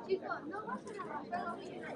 Chicos, no vayan a romper los vidrios.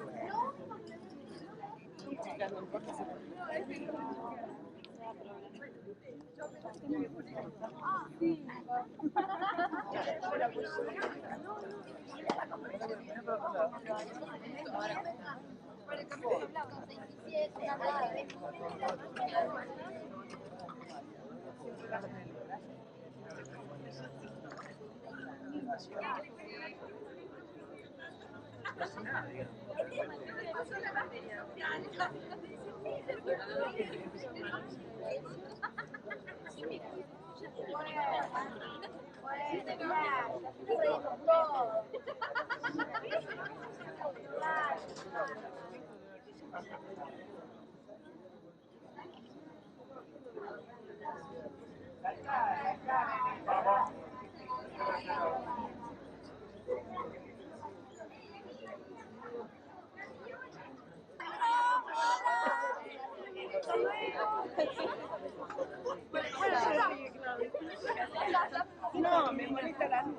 No, me molesta la luz.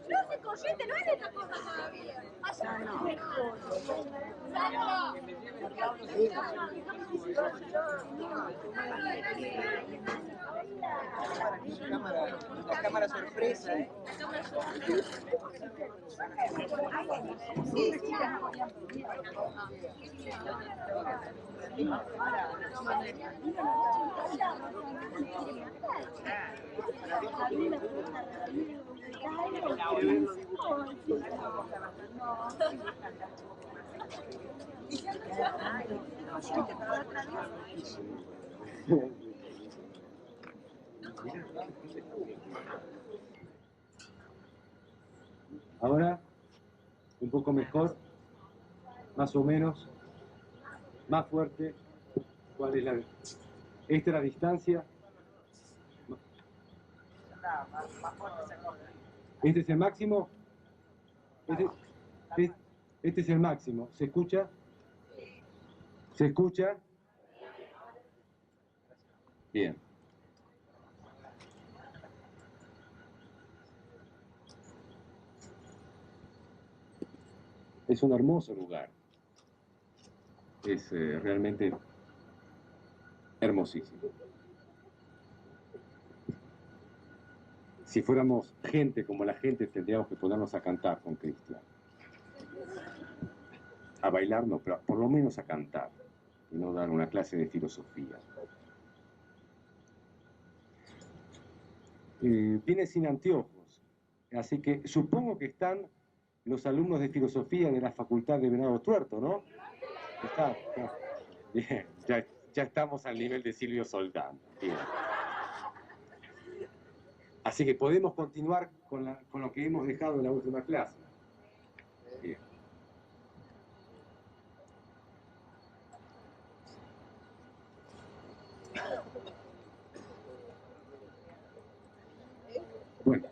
No se corriente, no es esta cosa todavía. La cámara sorpresa, ¿eh? Ahora, un poco mejor, más o menos, más fuerte. ¿Cuál es la? Esta es la distancia. Este es el máximo. Este es el máximo. ¿Se escucha? ¿Se escucha? Bien. Es un hermoso lugar. Es realmente hermosísimo. Si fuéramos gente como la gente, tendríamos que ponernos a cantar con Cristian. A bailar no, pero por lo menos a cantar. Y no dar una clase de filosofía. Viene sin anteojos. Así que supongo que están los alumnos de filosofía de la Facultad de Venado Tuerto, ¿no? Está. Bien, ya estamos al nivel de Silvio Soldán. Bien. Así que podemos continuar con lo que hemos dejado en la última clase. Bien. Bueno.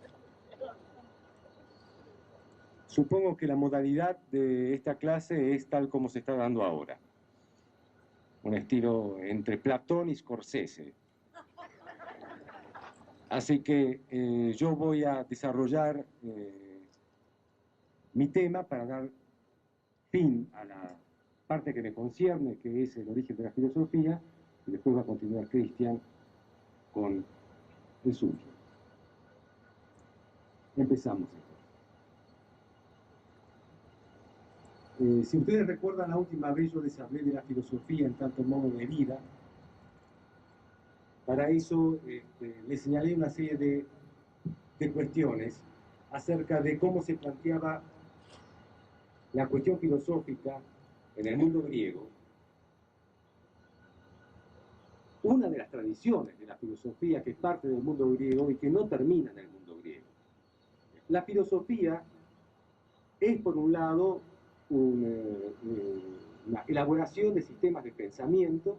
Supongo que la modalidad de esta clase es tal como se está dando ahora. Un estilo entre Platón y Scorsese. Así que yo voy a desarrollar mi tema para dar fin a la parte que me concierne, que es el origen de la filosofía, y después va a continuar Cristian con el suyo. Empezamos. Si ustedes recuerdan, la última vez yo les hablé de la filosofía en tanto modo de vida. Para eso les señalé una serie de cuestiones acerca de cómo se planteaba la cuestión filosófica en el mundo griego. Una de las tradiciones de la filosofía que es parte del mundo griego y que no termina en el mundo griego. La filosofía es, por un lado, una elaboración de sistemas de pensamiento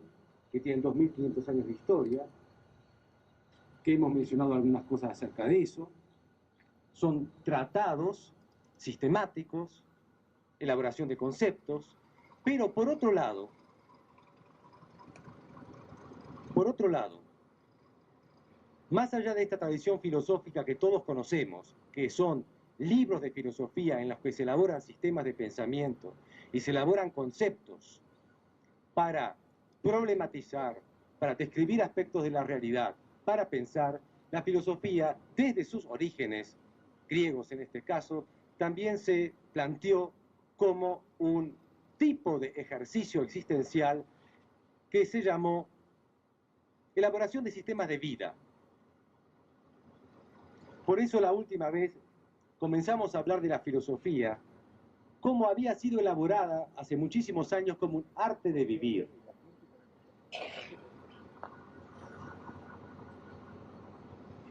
que tienen 2500 años de historia, que hemos mencionado algunas cosas acerca de eso. Son tratados sistemáticos, elaboración de conceptos, pero por otro lado, más allá de esta tradición filosófica que todos conocemos, que son libros de filosofía en los que se elaboran sistemas de pensamiento y se elaboran conceptos para problematizar, para describir aspectos de la realidad, para pensar, la filosofía, desde sus orígenes, griegos en este caso, también se planteó como un tipo de ejercicio existencial que se llamó elaboración de sistemas de vida. Por eso la última vez comenzamos a hablar de la filosofía, cómo había sido elaborada hace muchísimos años como un arte de vivir.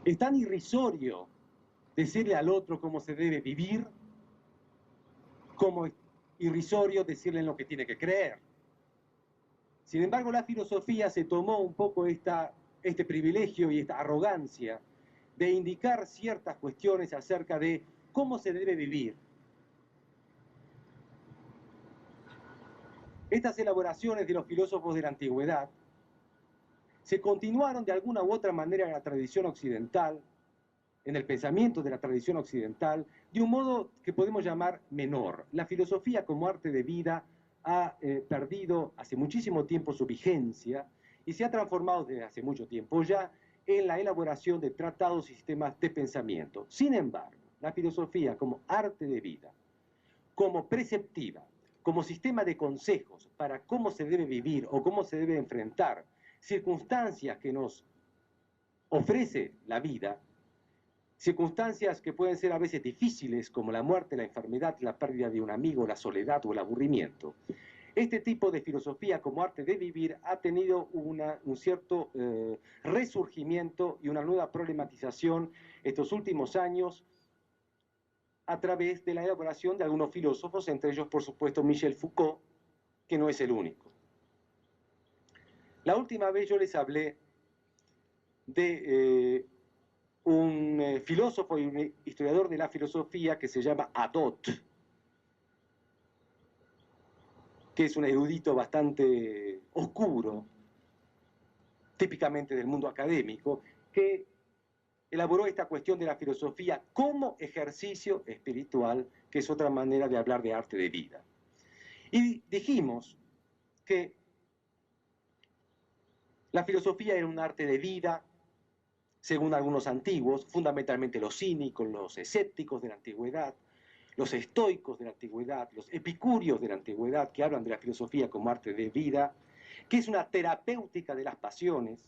Es tan irrisorio decirle al otro cómo se debe vivir, como es irrisorio decirle en lo que tiene que creer. Sin embargo, la filosofía se tomó un poco este privilegio y esta arrogancia de indicar ciertas cuestiones acerca de cómo se debe vivir. Estas elaboraciones de los filósofos de la antigüedad se continuaron de alguna u otra manera en la tradición occidental, en el pensamiento de la tradición occidental, de un modo que podemos llamar menor. La filosofía como arte de vida ha perdido hace muchísimo tiempo su vigencia y se ha transformado desde hace mucho tiempo ya en la elaboración de tratados y sistemas de pensamiento. Sin embargo, la filosofía como arte de vida, como preceptiva, como sistema de consejos para cómo se debe vivir o cómo se debe enfrentar circunstancias que nos ofrece la vida, circunstancias que pueden ser a veces difíciles, como la muerte, la enfermedad, la pérdida de un amigo, la soledad o el aburrimiento. Este tipo de filosofía como arte de vivir ha tenido un cierto resurgimiento y una nueva problematización estos últimos años a través de la elaboración de algunos filósofos, entre ellos, por supuesto, Michel Foucault, que no es el único. La última vez yo les hablé de un filósofo y un historiador de la filosofía que se llama Hadot, que es un erudito bastante oscuro, típicamente del mundo académico, que elaboró esta cuestión de la filosofía como ejercicio espiritual, que es otra manera de hablar de arte de vida. Y dijimos que la filosofía era un arte de vida, según algunos antiguos, fundamentalmente los cínicos, los escépticos de la antigüedad, los estoicos de la antigüedad, los epicúreos de la antigüedad, que hablan de la filosofía como arte de vida, que es una terapéutica de las pasiones,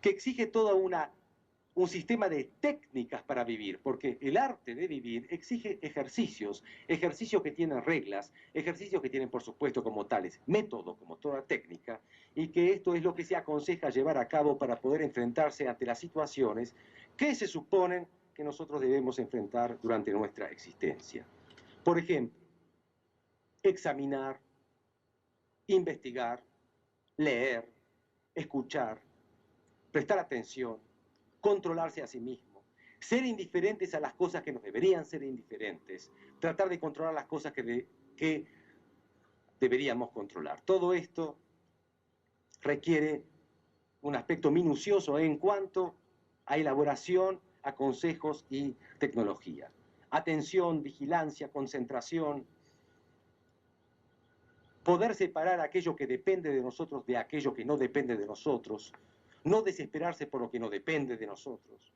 que exige todo un sistema de técnicas para vivir, porque el arte de vivir exige ejercicios que tienen reglas, ejercicios que tienen, por supuesto, como tales, método, como toda técnica, y que esto es lo que se aconseja llevar a cabo para poder enfrentarse ante las situaciones que se suponen que nosotros debemos enfrentar durante nuestra existencia. Por ejemplo, examinar, investigar, leer, escuchar, prestar atención, controlarse a sí mismo, ser indiferentes a las cosas que nos deberían ser indiferentes, tratar de controlar las cosas que deberíamos controlar. Todo esto requiere un aspecto minucioso en cuanto a elaboración, a consejos y tecnología. Atención, vigilancia, concentración, poder separar aquello que depende de nosotros de aquello que no depende de nosotros, no desesperarse por lo que no depende de nosotros.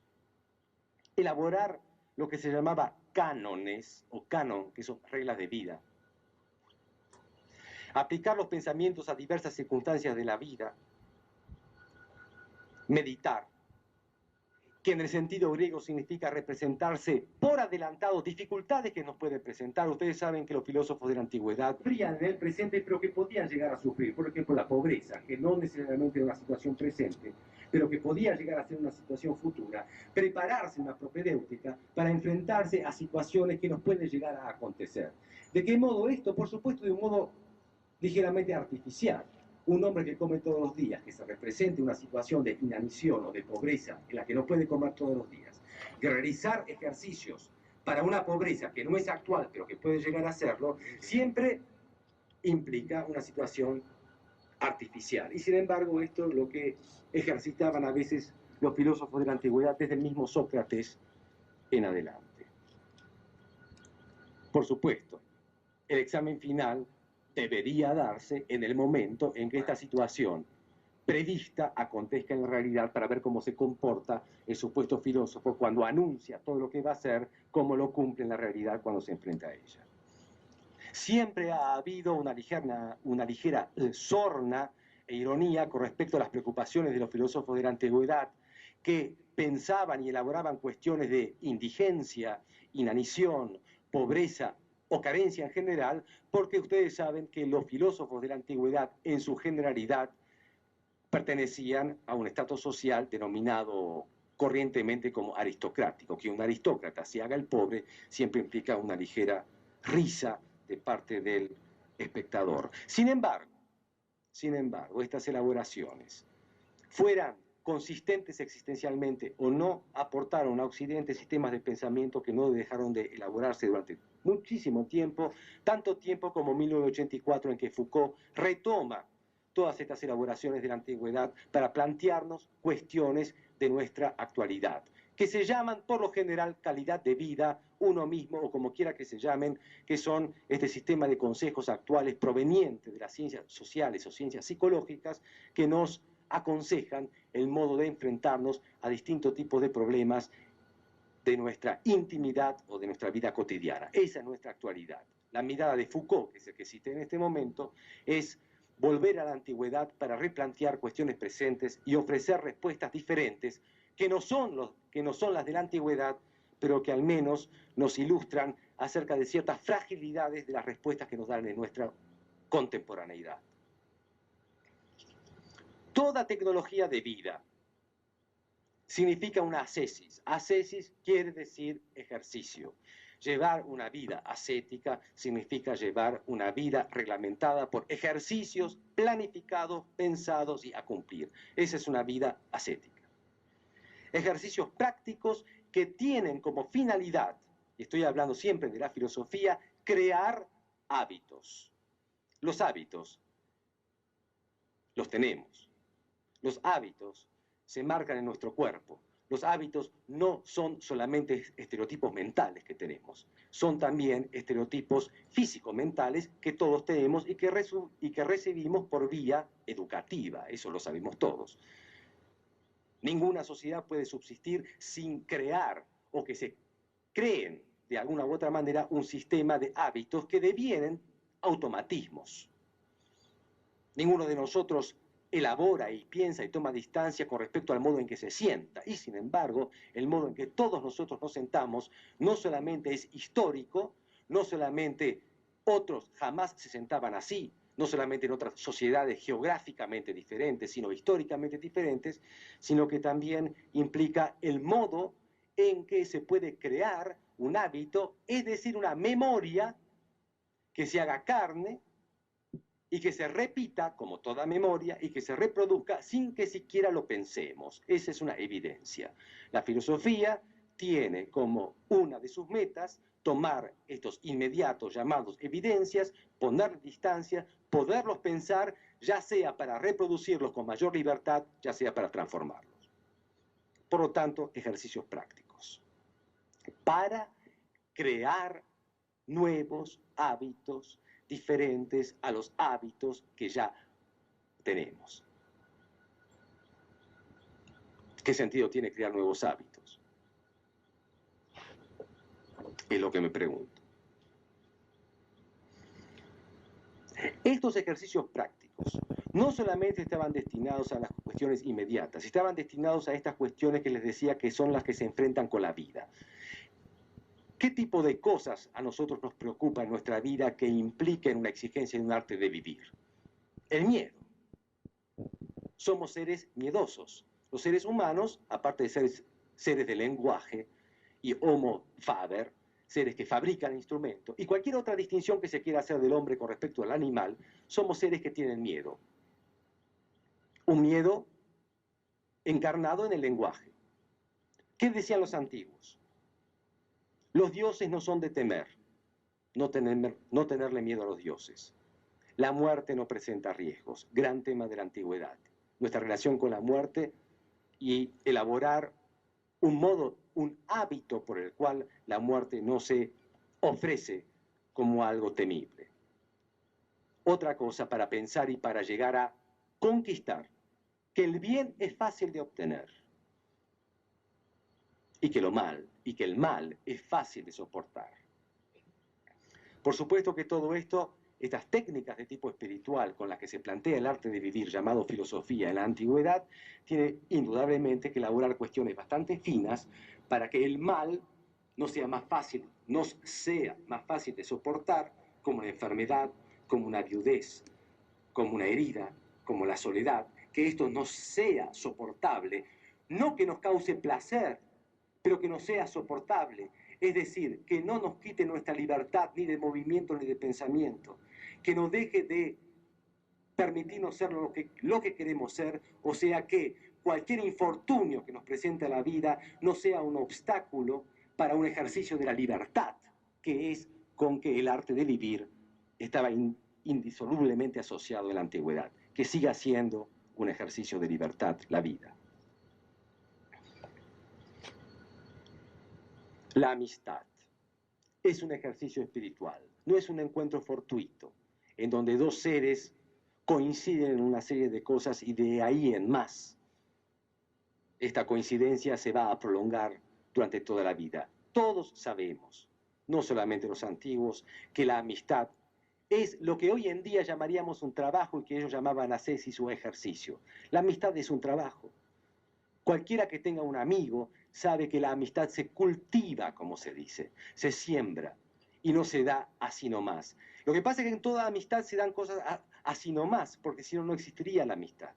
Elaborar lo que se llamaba cánones, o canon, que son reglas de vida. Aplicar los pensamientos a diversas circunstancias de la vida. Meditar, que en el sentido griego significa representarse por adelantado dificultades que nos pueden presentar. Ustedes saben que los filósofos de la antigüedad sufrían en el presente, pero que podían llegar a sufrir, por ejemplo, la pobreza, que no necesariamente era una situación presente, pero que podía llegar a ser una situación futura. Prepararse una propedéutica para enfrentarse a situaciones que nos pueden llegar a acontecer. ¿De qué modo esto? Por supuesto, de un modo ligeramente artificial. Un hombre que come todos los días, que se represente una situación de inanición o de pobreza en la que no puede comer todos los días, que realizar ejercicios para una pobreza que no es actual, pero que puede llegar a serlo, siempre implica una situación artificial. Y sin embargo, esto es lo que ejercitaban a veces los filósofos de la antigüedad, desde el mismo Sócrates en adelante. Por supuesto, el examen final debería darse en el momento en que esta situación prevista acontezca en la realidad, para ver cómo se comporta el supuesto filósofo cuando anuncia todo lo que va a hacer, cómo lo cumple en la realidad cuando se enfrenta a ella. Siempre ha habido una ligera sorna e ironía con respecto a las preocupaciones de los filósofos de la antigüedad, que pensaban y elaboraban cuestiones de indigencia, inanición, pobreza o carencia en general, porque ustedes saben que los filósofos de la antigüedad, en su generalidad, pertenecían a un estrato social denominado corrientemente como aristocrático, que un aristócrata se haga el pobre siempre implica una ligera risa de parte del espectador. Sin embargo, estas elaboraciones, fueran consistentes existencialmente o no, aportaron a Occidente sistemas de pensamiento que no dejaron de elaborarse durante muchísimo tiempo, tanto tiempo como 1984, en que Foucault retoma todas estas elaboraciones de la antigüedad para plantearnos cuestiones de nuestra actualidad, que se llaman por lo general calidad de vida, uno mismo o como quiera que se llamen, que son este sistema de consejos actuales provenientes de las ciencias sociales o ciencias psicológicas que nos aconsejan el modo de enfrentarnos a distintos tipos de problemas de nuestra intimidad o de nuestra vida cotidiana. Esa es nuestra actualidad. La mirada de Foucault, que es el que cité en este momento, es volver a la antigüedad para replantear cuestiones presentes y ofrecer respuestas diferentes que no son las de la antigüedad, pero que al menos nos ilustran acerca de ciertas fragilidades de las respuestas que nos dan en nuestra contemporaneidad. Toda tecnología de vida significa una ascesis. Ascesis quiere decir ejercicio. Llevar una vida ascética significa llevar una vida reglamentada por ejercicios planificados, pensados y a cumplir. Esa es una vida ascética. Ejercicios prácticos que tienen como finalidad, y estoy hablando siempre de la filosofía, crear hábitos. Los hábitos los tenemos. Los hábitos se marcan en nuestro cuerpo. Los hábitos no son solamente estereotipos mentales que tenemos, son también estereotipos físico-mentales que todos tenemos y que recibimos por vía educativa, eso lo sabemos todos. Ninguna sociedad puede subsistir sin crear o que se creen de alguna u otra manera un sistema de hábitos que devienen automatismos. Ninguno de nosotros elabora y piensa y toma distancia con respecto al modo en que se sienta. Y sin embargo, el modo en que todos nosotros nos sentamos no solamente es histórico, no solamente otros jamás se sentaban así, no solamente en otras sociedades geográficamente diferentes, sino históricamente diferentes, sino que también implica el modo en que se puede crear un hábito, es decir, una memoria que se haga carne, y que se repita, como toda memoria, y que se reproduzca sin que siquiera lo pensemos. Esa es una evidencia. La filosofía tiene como una de sus metas tomar estos inmediatos llamados evidencias, poner distancia, poderlos pensar, ya sea para reproducirlos con mayor libertad, ya sea para transformarlos. Por lo tanto, ejercicios prácticos. Para crear nuevos hábitos diferentes a los hábitos que ya tenemos. ¿Qué sentido tiene crear nuevos hábitos? Es lo que me pregunto. Estos ejercicios prácticos no solamente estaban destinados a las cuestiones inmediatas, estaban destinados a estas cuestiones que les decía que son las que se enfrentan con la vida. ¿Qué tipo de cosas a nosotros nos preocupa en nuestra vida que impliquen una exigencia de un arte de vivir? El miedo. Somos seres miedosos. Los seres humanos, aparte de ser seres de lenguaje y homo faber, seres que fabrican instrumentos, y cualquier otra distinción que se quiera hacer del hombre con respecto al animal, somos seres que tienen miedo. Un miedo encarnado en el lenguaje. ¿Qué decían los antiguos? Los dioses no son de temer, no tenerle miedo a los dioses. La muerte no presenta riesgos, gran tema de la antigüedad. Nuestra relación con la muerte y elaborar un modo, un hábito por el cual la muerte no se ofrece como algo temible. Otra cosa para pensar y para llegar a conquistar, que el bien es fácil de obtener y que el mal es fácil de soportar. Por supuesto que todo esto, estas técnicas de tipo espiritual con las que se plantea el arte de vivir, llamado filosofía en la antigüedad, tiene indudablemente que elaborar cuestiones bastante finas para que el mal no sea más fácil de soportar, como una enfermedad, como una viudez, como una herida, como la soledad, que esto no sea soportable, no que nos cause placer, pero que no sea soportable. Es decir, que no nos quite nuestra libertad ni de movimiento ni de pensamiento, que nos deje de permitirnos ser lo que queremos ser, o sea que cualquier infortunio que nos presente la vida no sea un obstáculo para un ejercicio de la libertad, que es con que el arte de vivir estaba indisolublemente asociado en la antigüedad, que siga siendo un ejercicio de libertad la vida. La amistad es un ejercicio espiritual, no es un encuentro fortuito, en donde dos seres coinciden en una serie de cosas y de ahí en más. Esta coincidencia se va a prolongar durante toda la vida. Todos sabemos, no solamente los antiguos, que la amistad es lo que hoy en día llamaríamos un trabajo y que ellos llamaban ascesis o ejercicio. La amistad es un trabajo. Cualquiera que tenga un amigo sabe que la amistad se cultiva, como se dice, se siembra y no se da así nomás. Lo que pasa es que en toda amistad se dan cosas así nomás, porque si no, no existiría la amistad.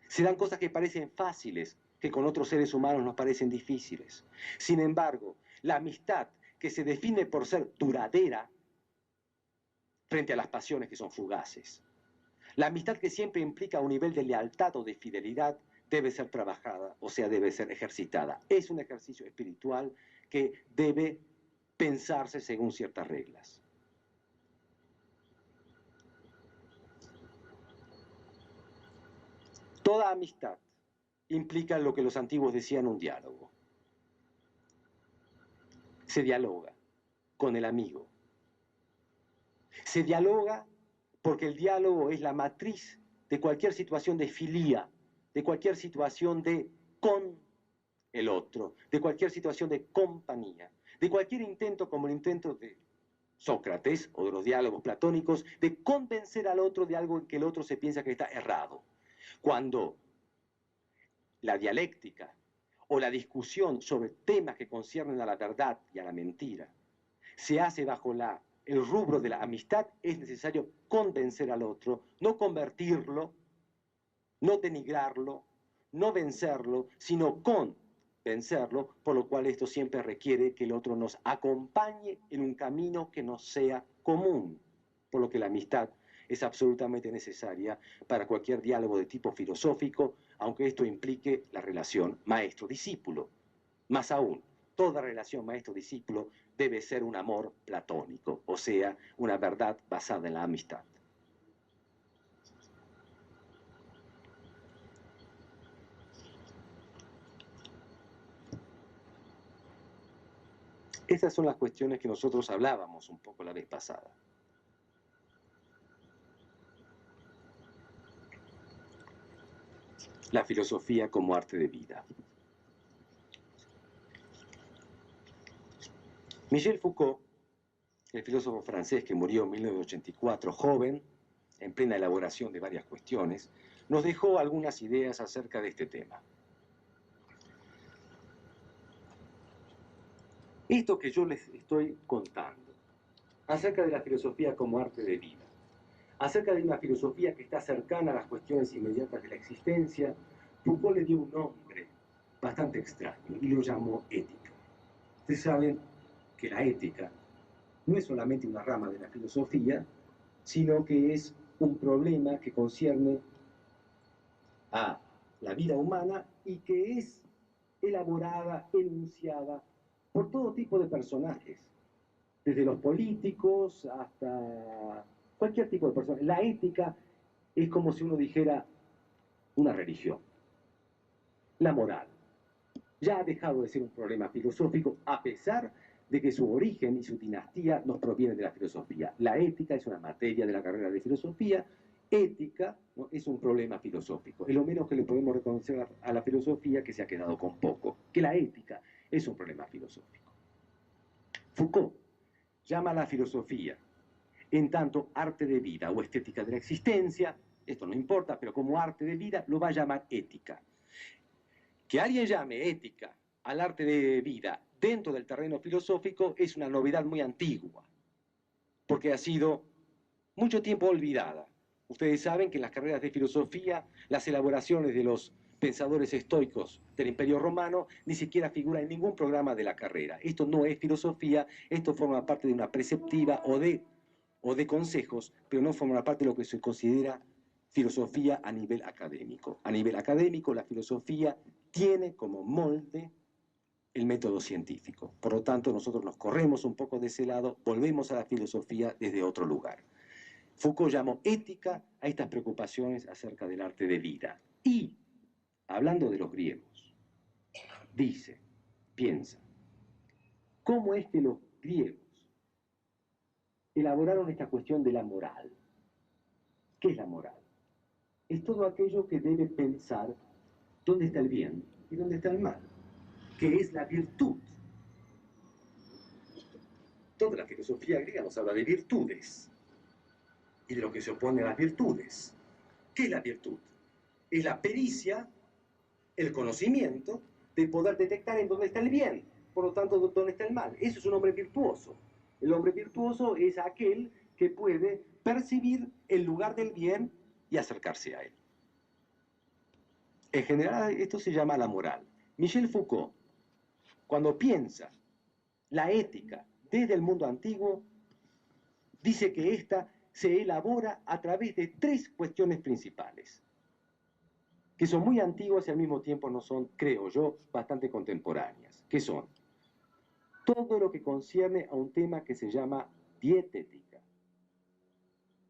Se dan cosas que parecen fáciles, que con otros seres humanos nos parecen difíciles. Sin embargo, la amistad que se define por ser duradera frente a las pasiones que son fugaces. La amistad que siempre implica un nivel de lealtad o de fidelidad debe ser trabajada, o sea, debe ser ejercitada. Es un ejercicio espiritual que debe pensarse según ciertas reglas. Toda amistad implica lo que los antiguos decían un diálogo. Se dialoga con el amigo. Se dialoga porque el diálogo es la matriz de cualquier situación de filía, de cualquier situación de con el otro, de cualquier situación de compañía, de cualquier intento como el intento de Sócrates o de los diálogos platónicos, de convencer al otro de algo en que el otro se piensa que está errado. Cuando la dialéctica o la discusión sobre temas que conciernen a la verdad y a la mentira se hace bajo el rubro de la amistad, es necesario convencer al otro, no convertirlo, no denigrarlo, no vencerlo, sino convencerlo, por lo cual esto siempre requiere que el otro nos acompañe en un camino que nos sea común, por lo que la amistad es absolutamente necesaria para cualquier diálogo de tipo filosófico, aunque esto implique la relación maestro-discípulo. Más aún, toda relación maestro-discípulo debe ser un amor platónico, o sea, una verdad basada en la amistad. Estas son las cuestiones que nosotros hablábamos un poco la vez pasada. La filosofía como arte de vida. Michel Foucault, el filósofo francés que murió en 1984, joven, en plena elaboración de varias cuestiones, nos dejó algunas ideas acerca de este tema. Esto que yo les estoy contando, acerca de la filosofía como arte de vida, acerca de una filosofía que está cercana a las cuestiones inmediatas de la existencia, Foucault le dio un nombre bastante extraño y lo llamó ética. Ustedes saben que la ética no es solamente una rama de la filosofía, sino que es un problema que concierne a la vida humana y que es elaborada, enunciada por todo tipo de personajes, desde los políticos hasta cualquier tipo de persona. La ética es como si uno dijera una religión. La moral ya ha dejado de ser un problema filosófico a pesar de que su origen y su dinastía nos provienen de la filosofía. La ética es una materia de la carrera de filosofía. Ética, ¿no?, es un problema filosófico. Es lo menos que le podemos reconocer a la filosofía, que se ha quedado con poco, que la ética es un problema filosófico. Foucault llama a la filosofía, en tanto arte de vida o estética de la existencia, esto no importa, pero como arte de vida lo va a llamar ética. Que alguien llame ética al arte de vida dentro del terreno filosófico es una novedad muy antigua, porque ha sido mucho tiempo olvidada. Ustedes saben que en las carreras de filosofía, las elaboraciones de los pensadores estoicos del Imperio Romano ni siquiera figura en ningún programa de la carrera. Esto no es filosofía, esto forma parte de una preceptiva o de consejos, pero no forma parte de lo que se considera filosofía a nivel académico. A nivel académico, la filosofía tiene como molde el método científico. Por lo tanto, nosotros nos corremos un poco de ese lado, volvemos a la filosofía desde otro lugar. Foucault llamó ética a estas preocupaciones acerca del arte de vida. Y, hablando de los griegos, dice, piensa, ¿cómo es que los griegos elaboraron esta cuestión de la moral? ¿Qué es la moral? Es todo aquello que debe pensar dónde está el bien y dónde está el mal, que es la virtud. Toda la filosofía griega nos habla de virtudes y de lo que se opone a las virtudes. ¿Qué es la virtud? Es la pericia, el conocimiento de poder detectar en dónde está el bien, por lo tanto, dónde está el mal. Eso es un hombre virtuoso. El hombre virtuoso es aquel que puede percibir el lugar del bien y acercarse a él. En general, esto se llama la moral. Michel Foucault, cuando piensa la ética desde el mundo antiguo, dice que ésta se elabora a través de tres cuestiones principales, que son muy antiguas y al mismo tiempo no son, creo yo, bastante contemporáneas, que son todo lo que concierne a un tema que se llama dietética,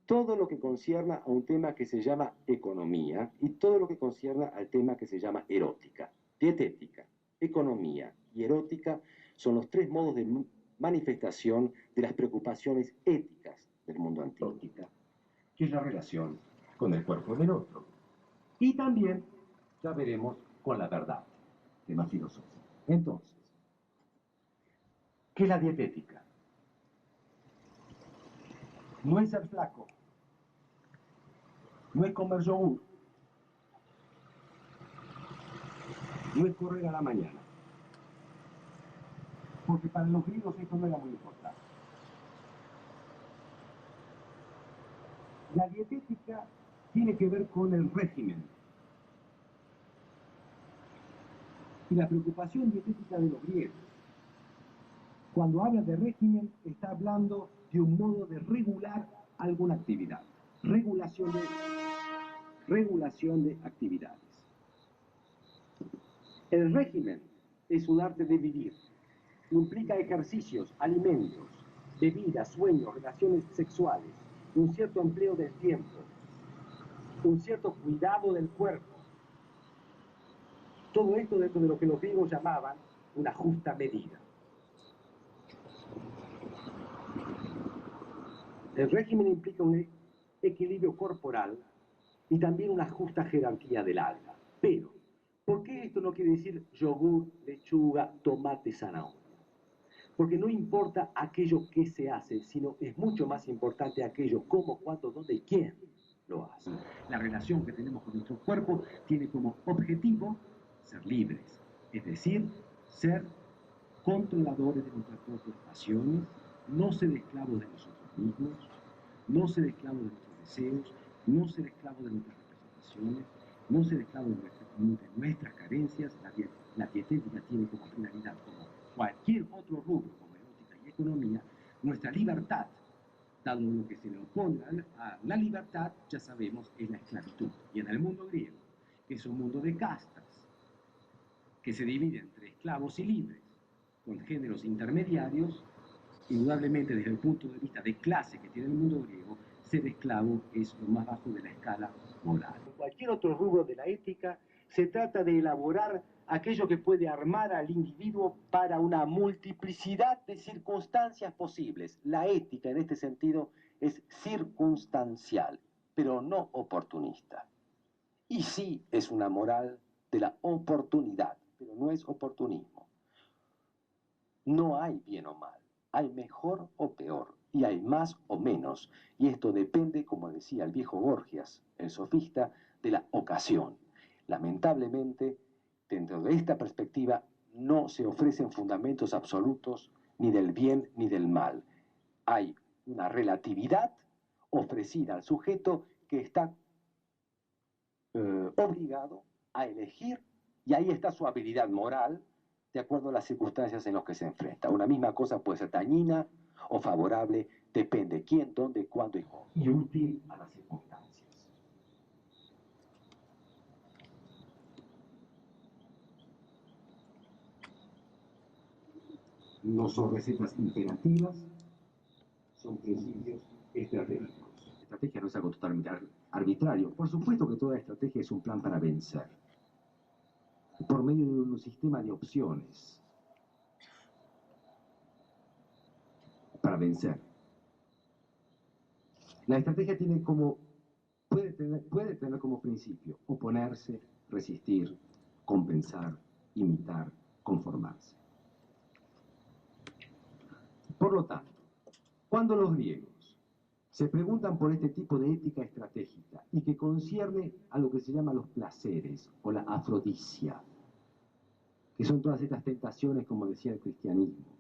todo lo que concierne a un tema que se llama economía y todo lo que concierne al tema que se llama erótica. Dietética, economía y erótica son los tres modos de manifestación de las preocupaciones éticas del mundo antiguo, que es la relación con el cuerpo del otro. Y también, ya veremos, con la verdad, tema filosófico. Entonces, ¿qué es la dietética? No es ser flaco, no es comer yogur, no es correr a la mañana, porque para los griegos esto no era muy importante. La dietética tiene que ver con el régimen. Y la preocupación dietética de los griegos, cuando habla de régimen, está hablando de un modo de regular alguna actividad. Regulación de actividades. El régimen es un arte de vivir. Implica ejercicios, alimentos, bebidas, sueños, relaciones sexuales, un cierto empleo del tiempo, un cierto cuidado del cuerpo. Todo esto dentro de lo que los griegos llamaban una justa medida. El régimen implica un equilibrio corporal y también una justa jerarquía del alma. Pero, ¿por qué esto no quiere decir yogur, lechuga, tomate, zanahoria? Porque no importa aquello que se hace, sino es mucho más importante aquello cómo, cuándo, dónde y quién lo hace. La relación que tenemos con nuestro cuerpo tiene como objetivo ser libres, es decir, ser controladores de nuestras propias pasiones, no ser esclavos de nosotros mismos, no ser esclavos de nuestros deseos, no ser esclavos de nuestras representaciones, no ser esclavos de nuestras carencias. La dietética tiene como finalidad, como cualquier otro rubro, como erótica y economía, nuestra libertad, dado lo que se le opone a la libertad, ya sabemos, es la esclavitud. Y en el mundo griego, que es un mundo de castas, que se divide entre esclavos y libres, con géneros intermediarios, indudablemente desde el punto de vista de clase que tiene el mundo griego, ser esclavo es lo más bajo de la escala moral. En cualquier otro rubro de la ética, se trata de elaborar aquello que puede armar al individuo para una multiplicidad de circunstancias posibles. La ética, en este sentido, es circunstancial, pero no oportunista. Y sí es una moral de la oportunidad, pero no es oportunismo. No hay bien o mal, hay mejor o peor, y hay más o menos, y esto depende, como decía el viejo Gorgias, el sofista, de la ocasión. Lamentablemente, dentro de esta perspectiva, no se ofrecen fundamentos absolutos ni del bien ni del mal. Hay una relatividad ofrecida al sujeto que está obligado a elegir, y ahí está su habilidad moral, de acuerdo a las circunstancias en las que se enfrenta. Una misma cosa puede ser dañina o favorable, depende quién, dónde, cuándo y cómo. Y útil a las circunstancias. No son recetas imperativas, son principios estratégicos. La estrategia no es algo totalmente arbitrario. Por supuesto que toda estrategia es un plan para vencer, por medio de un sistema de opciones para vencer. La estrategia tiene como, puede tener como principio oponerse, resistir, compensar, imitar, conformarse. Por lo tanto, cuando los griegos se preguntan por este tipo de ética estratégica y que concierne a lo que se llama los placeres o la afrodisia, que son todas estas tentaciones, como decía el cristianismo,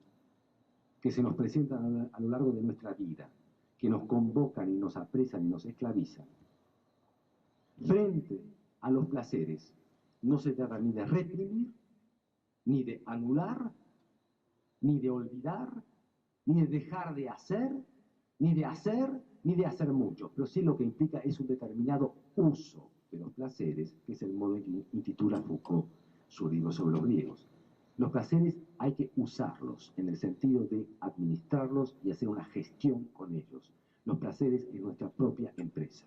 que se nos presentan a lo largo de nuestra vida, que nos convocan y nos apresan y nos esclavizan. Frente a los placeres, no se trata ni de reprimir, ni de anular, ni de olvidar, ni de dejar de hacer, ni de hacer mucho, pero sí lo que implica es un determinado uso de los placeres, que es el modo en que intitula Foucault su libro sobre los griegos. Los placeres hay que usarlos en el sentido de administrarlos y hacer una gestión con ellos. Los placeres en nuestra propia empresa.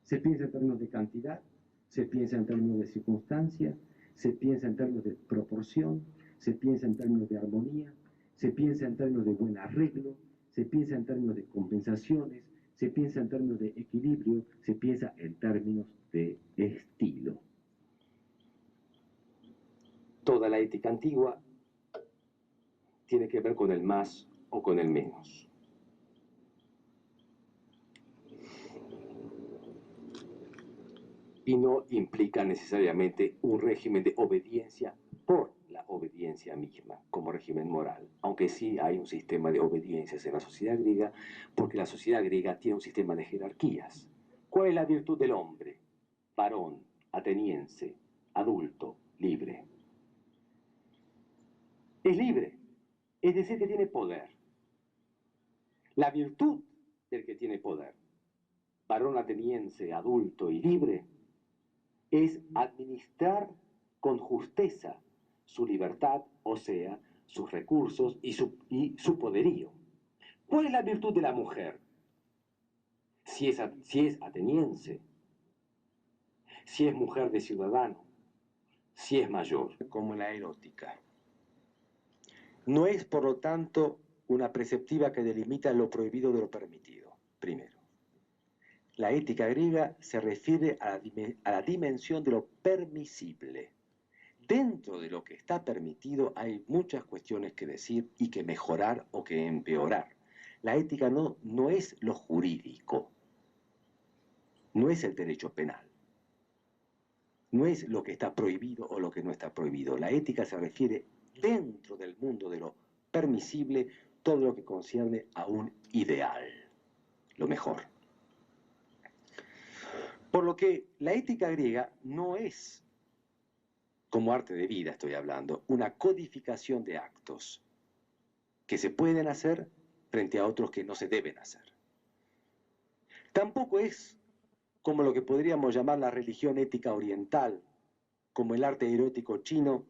Se piensa en términos de cantidad, se piensa en términos de circunstancia, se piensa en términos de proporción, se piensa en términos de armonía, se piensa en términos de buen arreglo, se piensa en términos de compensaciones, se piensa en términos de equilibrio, se piensa en términos de estilo. Toda la ética antigua tiene que ver con el más o con el menos. Y no implica necesariamente un régimen de obediencia por la obediencia misma, como régimen moral, aunque sí hay un sistema de obediencias en la sociedad griega, porque la sociedad griega tiene un sistema de jerarquías. ¿Cuál es la virtud del hombre? Varón, ateniense, adulto, libre. Es libre, es decir, que tiene poder. La virtud del que tiene poder, varón ateniense, adulto y libre, es administrar con justeza su libertad, o sea, sus recursos y su poderío. ¿Cuál es la virtud de la mujer? Si es ateniense, si es mujer de ciudadano, si es mayor. Como la erótica. No es, por lo tanto, una preceptiva que delimita lo prohibido de lo permitido, primero. La ética griega se refiere a la dimensión de lo permisible. Dentro de lo que está permitido hay muchas cuestiones que decir y que mejorar o que empeorar. La ética no es lo jurídico, no es el derecho penal, no es lo que está prohibido o lo que no está prohibido. La ética se refiere dentro del mundo de lo permisible, todo lo que concierne a un ideal, lo mejor. Por lo que la ética griega no es, como arte de vida estoy hablando, una codificación de actos que se pueden hacer frente a otros que no se deben hacer. Tampoco es como lo que podríamos llamar la religión ética oriental, como el arte erótico chino,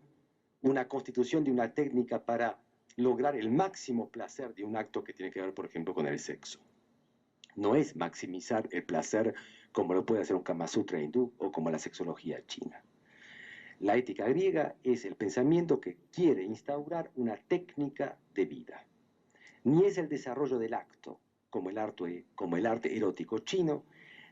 una constitución de una técnica para lograr el máximo placer de un acto que tiene que ver, por ejemplo, con el sexo. No es maximizar el placer como lo puede hacer un Kama Sutra hindú o como la sexología china. La ética griega es el pensamiento que quiere instaurar una técnica de vida. Ni es el desarrollo del acto, como el arte erótico chino,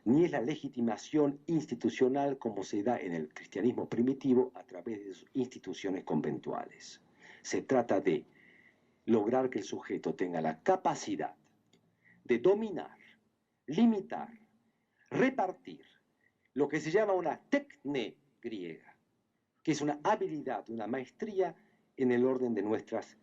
ni es la legitimación institucional como se da en el cristianismo primitivo a través de sus instituciones conventuales. Se trata de lograr que el sujeto tenga la capacidad de dominar, limitar, repartir, lo que se llama una tecne griega, que es una habilidad, una maestría en el orden de nuestras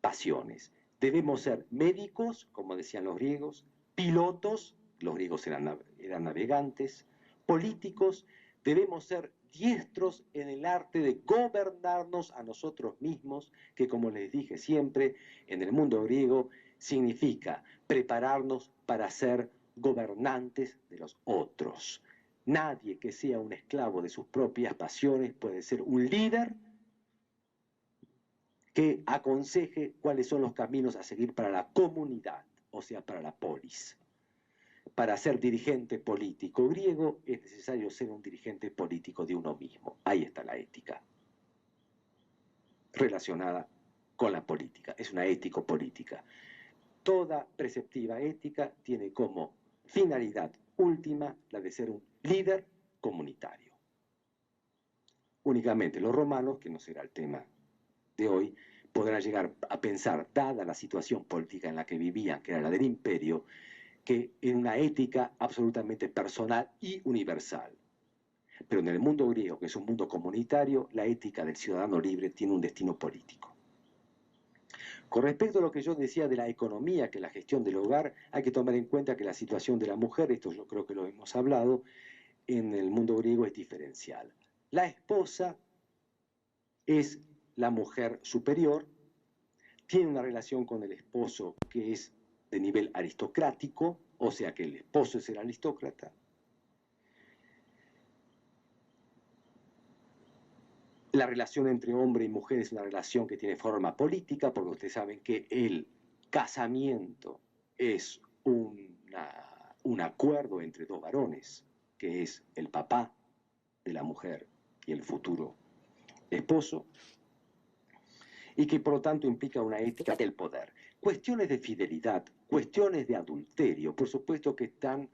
pasiones. Debemos ser médicos, como decían los griegos, pilotos, los griegos eran navegantes, políticos, debemos ser diestros en el arte de gobernarnos a nosotros mismos, que como les dije siempre, en el mundo griego significa prepararnos para ser gobernantes de los otros. Nadie que sea un esclavo de sus propias pasiones puede ser un líder que aconseje cuáles son los caminos a seguir para la comunidad, o sea, para la polis. Para ser dirigente político griego es necesario ser un dirigente político de uno mismo. Ahí está la ética relacionada con la política. Es una ético-política. Toda preceptiva ética tiene como finalidad última la de ser un líder comunitario. Únicamente los romanos, que no será el tema de hoy, podrán llegar a pensar, dada la situación política en la que vivían, que era la del imperio, que en una ética absolutamente personal y universal. Pero en el mundo griego, que es un mundo comunitario, la ética del ciudadano libre tiene un destino político. Con respecto a lo que yo decía de la economía, que la gestión del hogar, hay que tomar en cuenta que la situación de la mujer, esto yo creo que lo hemos hablado, en el mundo griego es diferencial. La esposa es la mujer superior, tiene una relación con el esposo que es de nivel aristocrático, o sea que el esposo es el aristócrata. La relación entre hombre y mujer es una relación que tiene forma política, porque ustedes saben que el casamiento es un acuerdo entre dos varones, que es el papá de la mujer y el futuro esposo, y que por lo tanto implica una ética del poder. Cuestiones de fidelidad, cuestiones de adulterio, por supuesto que están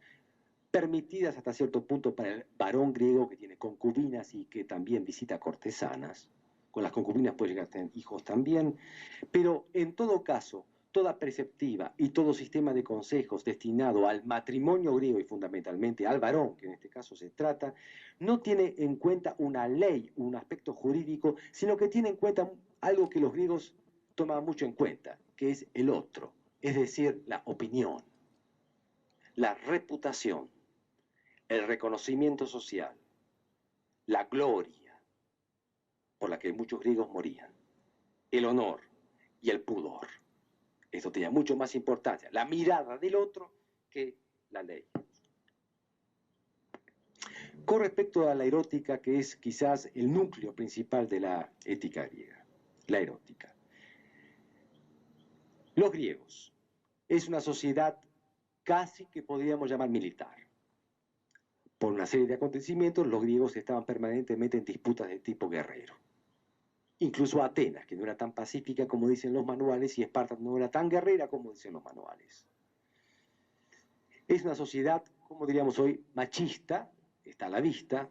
permitidas hasta cierto punto para el varón griego que tiene concubinas y que también visita cortesanas. Con las concubinas puede llegar a tener hijos también, pero en todo caso, toda preceptiva y todo sistema de consejos destinado al matrimonio griego y fundamentalmente al varón, que en este caso se trata, no tiene en cuenta una ley, un aspecto jurídico, sino que tiene en cuenta algo que los griegos tomaban mucho en cuenta, que es el otro, es decir, la opinión, la reputación, el reconocimiento social, la gloria por la que muchos griegos morían, el honor y el pudor. Esto tenía mucho más importancia, la mirada del otro que la ley. Con respecto a la erótica, que es quizás el núcleo principal de la ética griega, la erótica. Los griegos es una sociedad casi que podríamos llamar militar. Por una serie de acontecimientos, los griegos estaban permanentemente en disputas de tipo guerrero. Incluso Atenas, que no era tan pacífica como dicen los manuales, y Esparta no era tan guerrera como dicen los manuales. Es una sociedad, como diríamos hoy, machista, está a la vista,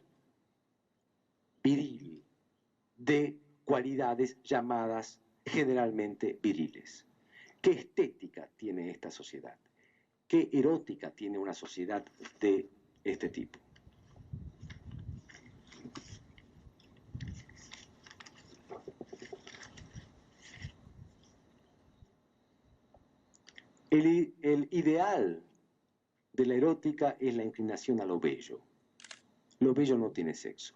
viril, de cualidades llamadas generalmente viriles. ¿Qué estética tiene esta sociedad? ¿Qué erótica tiene una sociedad de este tipo? El ideal de la erótica es la inclinación a lo bello. Lo bello no tiene sexo.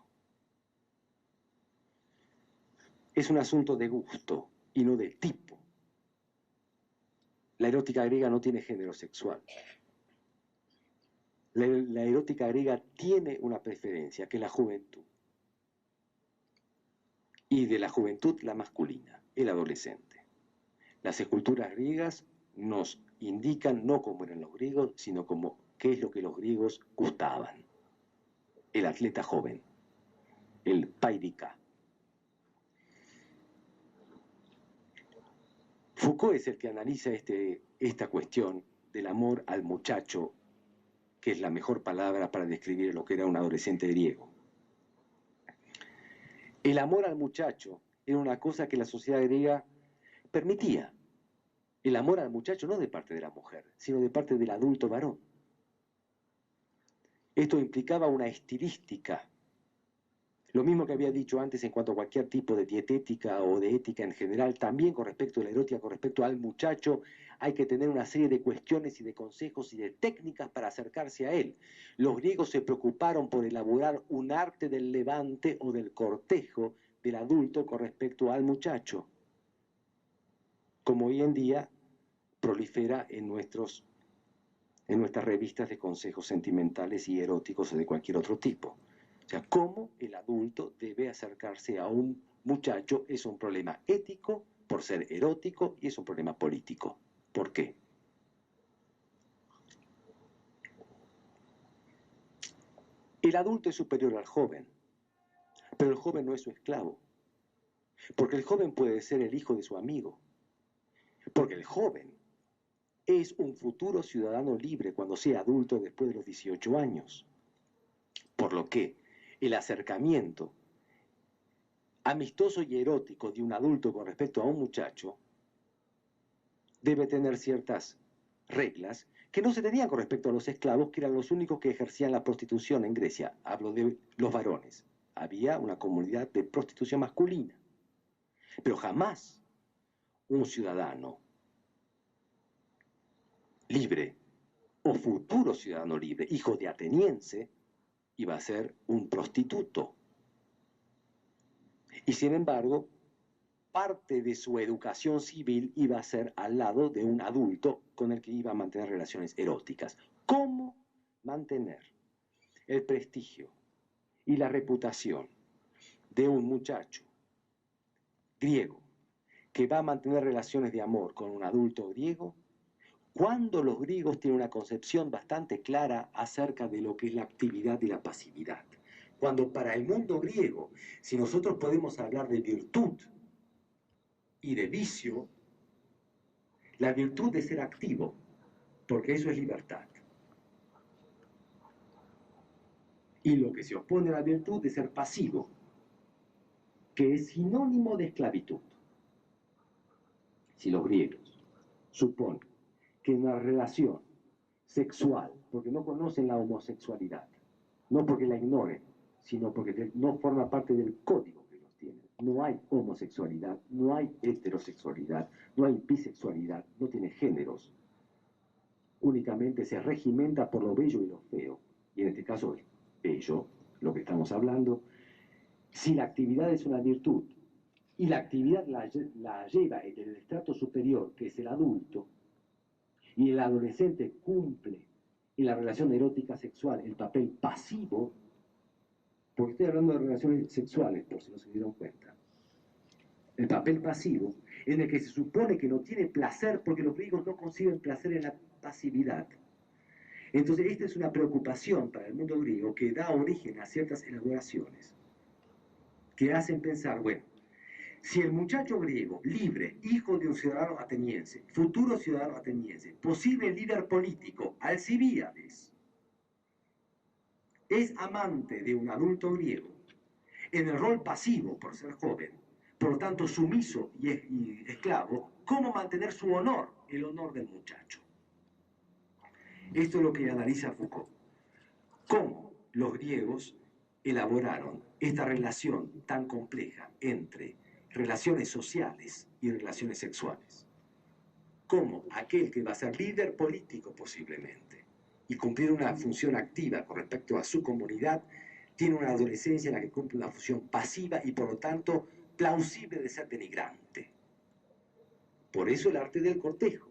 Es un asunto de gusto y no de tipo. La erótica griega no tiene género sexual. La erótica griega tiene una preferencia, que es la juventud. y de la juventud la masculina, el adolescente. Las esculturas griegas nos indican no cómo eran los griegos, sino como qué es lo que los griegos gustaban. El atleta joven, el paidika. Foucault es el que analiza esta cuestión del amor al muchacho, que es la mejor palabra para describir lo que era un adolescente griego. El amor al muchacho era una cosa que la sociedad griega permitía. El amor al muchacho no de parte de la mujer, sino de parte del adulto varón. Esto implicaba una estilística. Lo mismo que había dicho antes en cuanto a cualquier tipo de dietética o de ética en general, también con respecto a la erótica, con respecto al muchacho, hay que tener una serie de cuestiones y de consejos y de técnicas para acercarse a él. Los griegos se preocuparon por elaborar un arte del levante o del cortejo del adulto con respecto al muchacho, como hoy en día prolifera en nuestras revistas de consejos sentimentales y eróticos o de cualquier otro tipo. O sea, cómo el adulto debe acercarse a un muchacho es un problema ético por ser erótico y es un problema político. ¿Por qué? El adulto es superior al joven, pero el joven no es su esclavo. Porque el joven puede ser el hijo de su amigo. Porque el joven es un futuro ciudadano libre cuando sea adulto después de los 18 años. Por lo que el acercamiento amistoso y erótico de un adulto con respecto a un muchacho debe tener ciertas reglas que no se tenían con respecto a los esclavos, que eran los únicos que ejercían la prostitución en Grecia. Hablo de los varones. Había una comunidad de prostitución masculina. Pero jamás un ciudadano libre o futuro ciudadano libre, hijo de ateniense, iba a ser un prostituto. Y sin embargo, parte de su educación civil iba a ser al lado de un adulto con el que iba a mantener relaciones eróticas. ¿Cómo mantener el prestigio y la reputación de un muchacho griego que va a mantener relaciones de amor con un adulto griego, cuando los griegos tienen una concepción bastante clara acerca de lo que es la actividad y la pasividad? Cuando para el mundo griego, si nosotros podemos hablar de virtud y de vicio, la virtud de ser activo, porque eso es libertad. Y lo que se opone a la virtud de ser pasivo, que es sinónimo de esclavitud. Si los griegos suponen que una relación sexual, porque no conocen la homosexualidad, no porque la ignoren, sino porque no forma parte del código que los tiene. No hay homosexualidad, no hay heterosexualidad, no hay bisexualidad, no tiene géneros. Únicamente se regimenta por lo bello y lo feo. Y en este caso es bello, lo que estamos hablando. Si la actividad es una virtud y la actividad la lleva en el estrato superior, que es el adulto, y el adolescente cumple en la relación erótica sexual el papel pasivo, porque estoy hablando de relaciones sexuales, por si no se dieron cuenta, el papel pasivo, en el que se supone que no tiene placer porque los griegos no conciben placer en la pasividad. Entonces esta es una preocupación para el mundo griego que da origen a ciertas elaboraciones que hacen pensar, bueno, si el muchacho griego, libre, hijo de un ciudadano ateniense, futuro ciudadano ateniense, posible líder político, Alcibíades, es amante de un adulto griego, en el rol pasivo por ser joven, por lo tanto sumiso y esclavo, ¿cómo mantener su honor, el honor del muchacho? Esto es lo que analiza Foucault. ¿Cómo los griegos elaboraron esta relación tan compleja entre relaciones sociales y relaciones sexuales? Cómo aquel que va a ser líder político posiblemente y cumplir una función activa con respecto a su comunidad, tiene una adolescencia en la que cumple una función pasiva y por lo tanto plausible de ser denigrante. Por eso el arte del cortejo,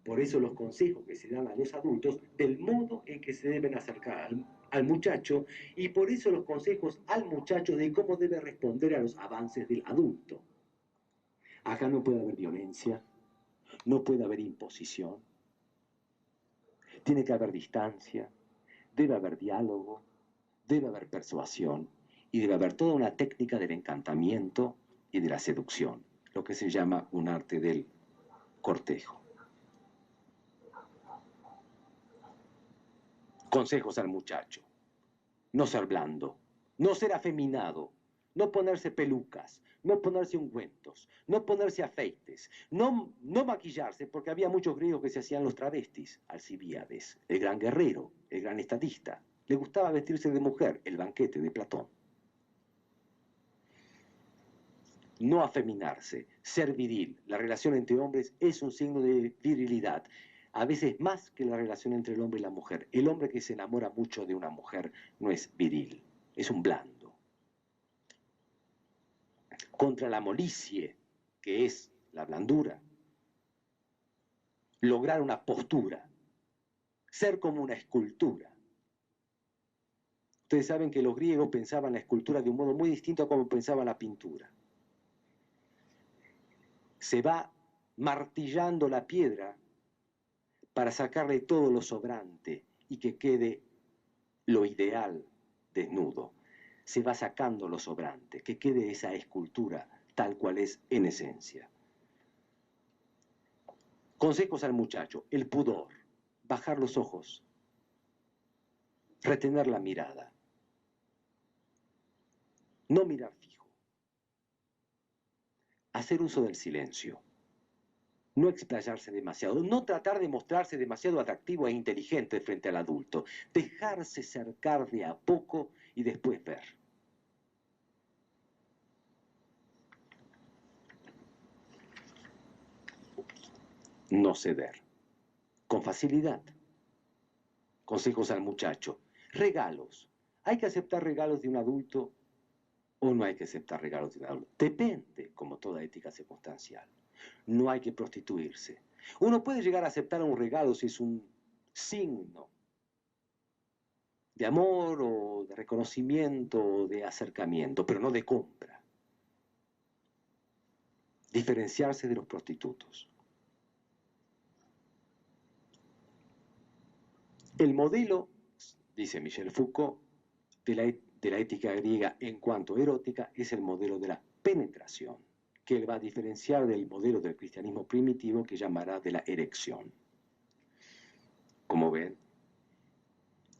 por eso los consejos que se dan a los adultos del modo en que se deben acercar al muchacho y por eso los consejos al muchacho de cómo debe responder a los avances del adulto. Acá no puede haber violencia, no puede haber imposición, tiene que haber distancia, debe haber diálogo, debe haber persuasión y debe haber toda una técnica del encantamiento y de la seducción, lo que se llama un arte del cortejo. Consejos al muchacho: no ser blando, no ser afeminado, no ponerse pelucas, no ponerse ungüentos, no ponerse afeites, no maquillarse, porque había muchos griegos que se hacían los travestis. Alcibíades, el gran guerrero, el gran estadista, le gustaba vestirse de mujer, el banquete de Platón. No afeminarse, ser viril. La relación entre hombres es un signo de virilidad, a veces más que la relación entre el hombre y la mujer. El hombre que se enamora mucho de una mujer no es viril, es un blando. Contra la molicie, que es la blandura. Lograr una postura, ser como una escultura. Ustedes saben que los griegos pensaban la escultura de un modo muy distinto a como pensaban la pintura. Se va martillando la piedra para sacarle todo lo sobrante y que quede lo ideal desnudo. Se va sacando lo sobrante, que quede esa escultura tal cual es en esencia. Consejos al muchacho: el pudor, bajar los ojos, retener la mirada, no mirar fijo, hacer uso del silencio, no explayarse demasiado, no tratar de mostrarse demasiado atractivo e inteligente frente al adulto, dejarse cercar de a poco y después ver. No ceder, con facilidad. Consejos al muchacho: regalos. ¿Hay que aceptar regalos de un adulto o no hay que aceptar regalos de un adulto? Depende, como toda ética circunstancial. No hay que prostituirse. Uno puede llegar a aceptar un regalo si es un signo de amor o de reconocimiento o de acercamiento, pero no de compra. Diferenciarse de los prostitutos. El modelo, dice Michel Foucault, de la ética griega en cuanto erótica es el modelo de la penetración, que él va a diferenciar del modelo del cristianismo primitivo que llamará de la erección. Como ven,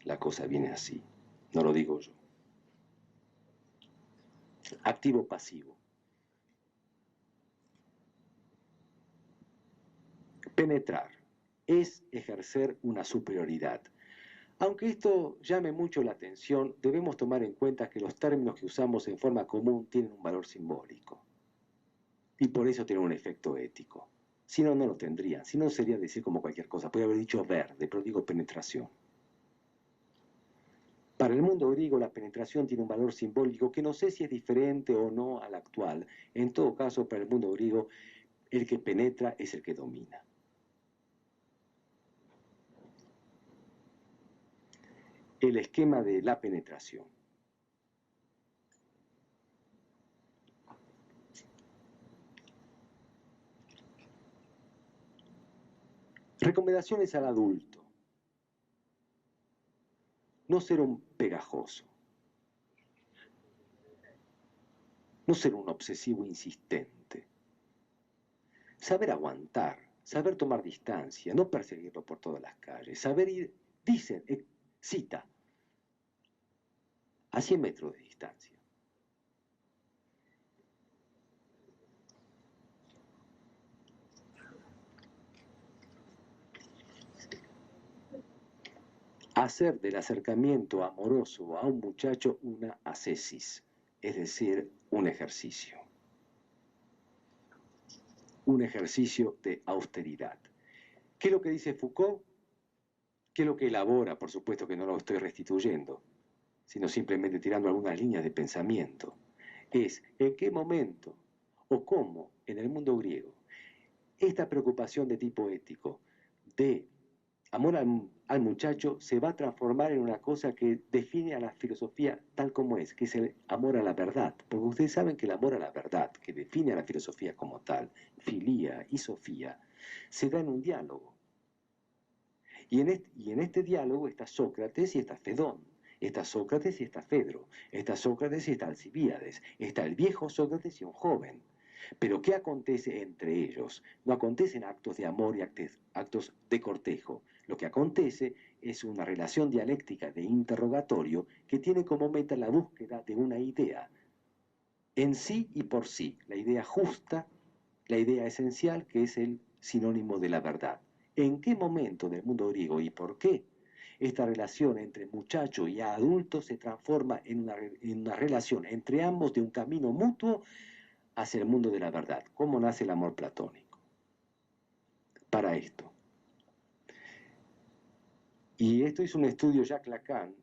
la cosa viene así, no lo digo yo. Activo-pasivo. Penetrar es ejercer una superioridad. Aunque esto llame mucho la atención, debemos tomar en cuenta que los términos que usamos en forma común tienen un valor simbólico. Y por eso tienen un efecto ético. Si no, no lo tendrían. Si no, sería decir como cualquier cosa. Podría haber dicho verde, pero digo penetración. Para el mundo griego, la penetración tiene un valor simbólico que no sé si es diferente o no al actual. En todo caso, para el mundo griego, el que penetra es el que domina. El esquema de la penetración. Recomendaciones al adulto. No ser un pegajoso. No ser un obsesivo insistente. Saber aguantar, saber tomar distancia, no perseguirlo por todas las calles. Saber ir, dicen, cita, a 100 metros de distancia. Hacer del acercamiento amoroso a un muchacho una ascesis, es decir, un ejercicio. Un ejercicio de austeridad. ¿Qué es lo que dice Foucault? ¿Qué es lo que elabora? Por supuesto que no lo estoy restituyendo, sino simplemente tirando algunas líneas de pensamiento. Es en qué momento o cómo en el mundo griego esta preocupación de tipo ético de amor al muchacho se va a transformar en una cosa que define a la filosofía tal como es, que es el amor a la verdad. Porque ustedes saben que el amor a la verdad, que define a la filosofía como tal, filía y sofía, se da en un diálogo. Y en este diálogo está Sócrates y está Fedón. Está Sócrates y está Fedro. Está Sócrates y está Alcibíades. Está el viejo Sócrates y un joven. Pero ¿qué acontece entre ellos? No acontecen actos de amor y actos de cortejo. Lo que acontece es una relación dialéctica de interrogatorio que tiene como meta la búsqueda de una idea en sí y por sí, la idea justa, la idea esencial que es el sinónimo de la verdad. ¿En qué momento del mundo griego y por qué esta relación entre muchacho y adulto se transforma en una relación entre ambos de un camino mutuo hacia el mundo de la verdad? ¿Cómo nace el amor platónico? Para esto. Y esto hizo un estudio Jacques Lacan,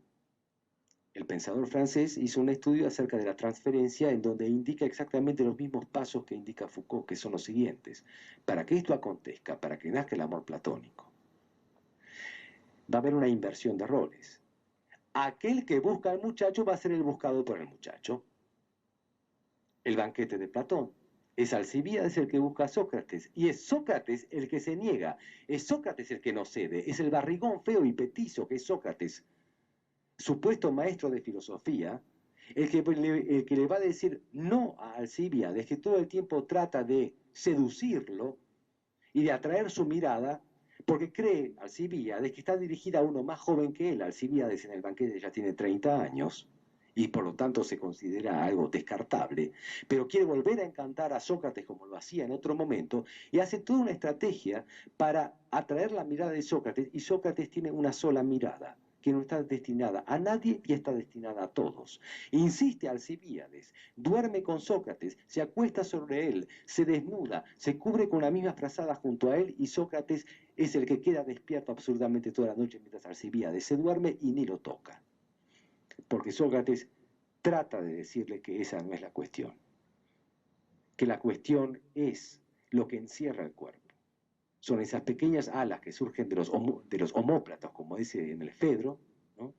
el pensador francés, hizo un estudio acerca de la transferencia en donde indica exactamente los mismos pasos que indica Foucault, que son los siguientes. Para que esto acontezca, para que nazca el amor platónico, va a haber una inversión de roles. Aquel que busca al muchacho va a ser el buscado por el muchacho. El banquete de Platón. Es Alcibíades el que busca a Sócrates, y es Sócrates el que se niega, es Sócrates el que no cede, es el barrigón feo y petizo que es Sócrates, supuesto maestro de filosofía, el que le va a decir no a Alcibíades, que todo el tiempo trata de seducirlo y de atraer su mirada, porque cree Alcibíades que está dirigida a uno más joven que él. Alcibíades en el banquete ya tiene 30 años, y por lo tanto se considera algo descartable, pero quiere volver a encantar a Sócrates como lo hacía en otro momento, y hace toda una estrategia para atraer la mirada de Sócrates, y Sócrates tiene una sola mirada, que no está destinada a nadie y está destinada a todos. Insiste Alcibíades, duerme con Sócrates, se acuesta sobre él, se desnuda, se cubre con la misma frazada junto a él, y Sócrates es el que queda despierto absurdamente toda la noche mientras Alcibíades se duerme y ni lo toca. Porque Sócrates trata de decirle que esa no es la cuestión, que la cuestión es lo que encierra el cuerpo. Son esas pequeñas alas que surgen de los omóplatos, como dice en el Fedro, ¿no?,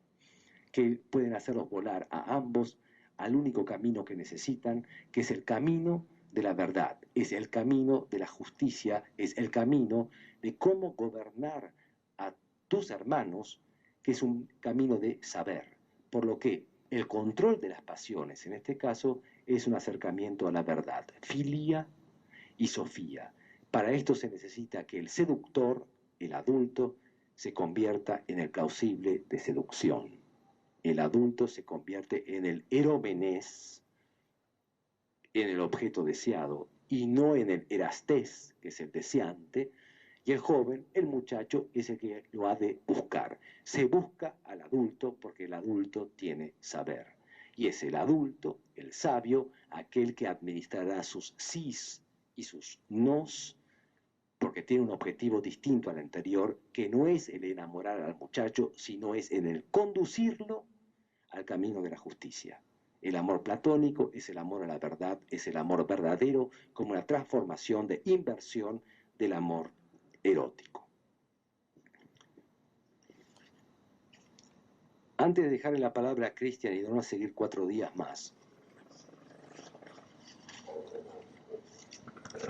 que pueden hacerlos volar a ambos al único camino que necesitan, que es el camino de la verdad, es el camino de la justicia, es el camino de cómo gobernar a tus hermanos, que es un camino de saber. Por lo que el control de las pasiones, en este caso, es un acercamiento a la verdad, filía y sofía. Para esto se necesita que el seductor, el adulto, se convierta en el plausible de seducción. El adulto se convierte en el eromenes, en el objeto deseado, y no en el erastés, que es el deseante, y el joven, el muchacho, es el que lo ha de buscar. Se busca al adulto porque el adulto tiene saber. Y es el adulto, el sabio, aquel que administrará sus sís y sus nos, porque tiene un objetivo distinto al anterior, que no es el enamorar al muchacho, sino es en el conducirlo al camino de la justicia. El amor platónico es el amor a la verdad, es el amor verdadero, como una transformación de inversión del amor erótico. Antes de dejarle la palabra a Cristian y de no seguir 4 días más,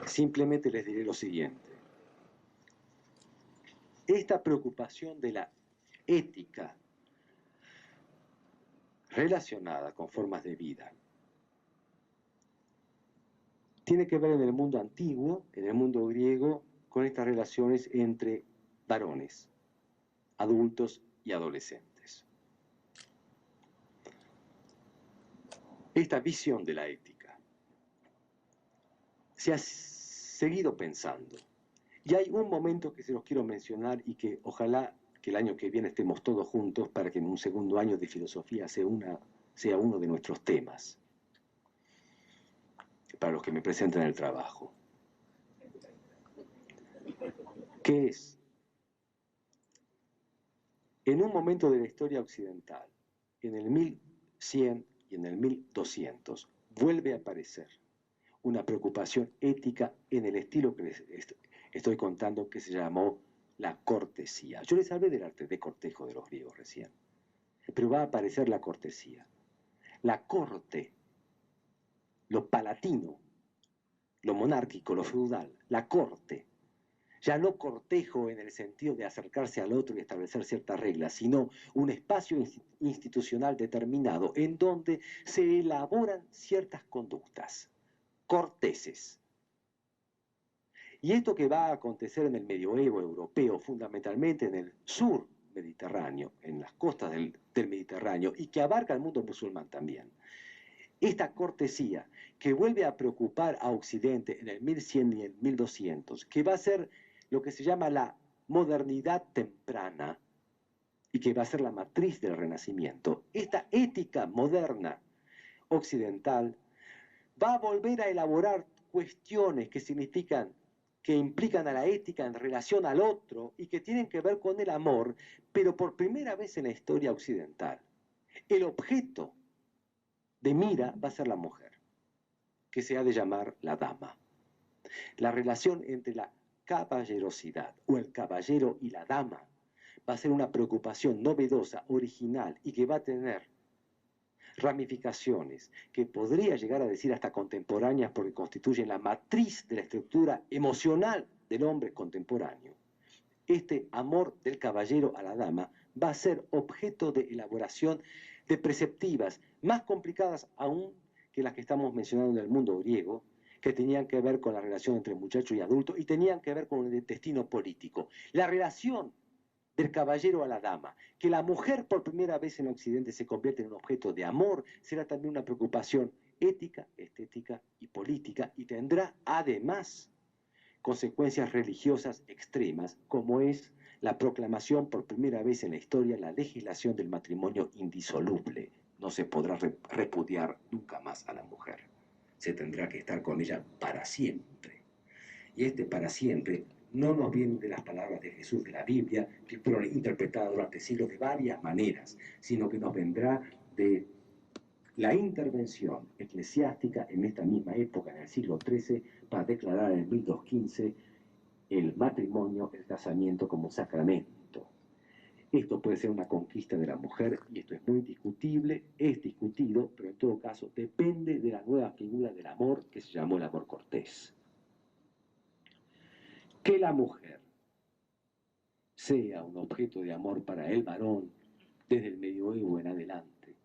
simplemente les diré lo siguiente. Esta preocupación de la ética relacionada con formas de vida tiene que ver en el mundo antiguo, en el mundo griego, con estas relaciones entre varones, adultos y adolescentes. Esta visión de la ética se ha seguido pensando, y hay un momento que se los quiero mencionar y que ojalá que el año que viene estemos todos juntos para que en un segundo año de filosofía sea uno de nuestros temas, para los que me presentan el trabajo. ¿Qué es? En un momento de la historia occidental, en el 1100 y en el 1200, vuelve a aparecer una preocupación ética en el estilo que les estoy contando, que se llamó la cortesía. Yo les hablé del arte de cortejo de los griegos recién, pero va a aparecer la cortesía. La corte, lo palatino, lo monárquico, lo feudal, la corte. Ya no cortejo en el sentido de acercarse al otro y establecer ciertas reglas, sino un espacio institucional determinado en donde se elaboran ciertas conductas corteses. Y esto que va a acontecer en el medioevo europeo, fundamentalmente en el sur mediterráneo, en las costas del Mediterráneo, y que abarca el mundo musulmán también. Esta cortesía que vuelve a preocupar a Occidente en el 1100 y el 1200, que va a ser lo que se llama la modernidad temprana y que va a ser la matriz del Renacimiento, esta ética moderna occidental va a volver a elaborar cuestiones que implican a la ética en relación al otro y que tienen que ver con el amor, pero por primera vez en la historia occidental. El objeto de mira va a ser la mujer, que se ha de llamar la dama. La relación entre la caballerosidad o el caballero y la dama va a ser una preocupación novedosa, original y que va a tener ramificaciones que podría llegar a decir hasta contemporáneas porque constituyen la matriz de la estructura emocional del hombre contemporáneo. Este amor del caballero a la dama va a ser objeto de elaboración de preceptivas más complicadas aún que las que estamos mencionando en el mundo griego, que tenían que ver con la relación entre muchacho y adulto y tenían que ver con el destino político. La relación del caballero a la dama, que la mujer por primera vez en Occidente se convierte en un objeto de amor, será también una preocupación ética, estética y política y tendrá además consecuencias religiosas extremas, como es la proclamación por primera vez en la historia, la legislación del matrimonio indisoluble. No se podrá repudiar nunca más a la mujer. Se tendrá que estar con ella para siempre. Y este para siempre no nos viene de las palabras de Jesús de la Biblia, que fueron interpretadas durante siglos de varias maneras, sino que nos vendrá de la intervención eclesiástica en esta misma época, en el siglo XIII, para declarar en 1215 el matrimonio, el casamiento como sacramento. Esto puede ser una conquista de la mujer y esto es muy discutible, es discutido, pero en todo caso depende de la nueva figura del amor que se llamó el amor cortés. Que la mujer sea un objeto de amor para el varón desde el medioevo en adelante,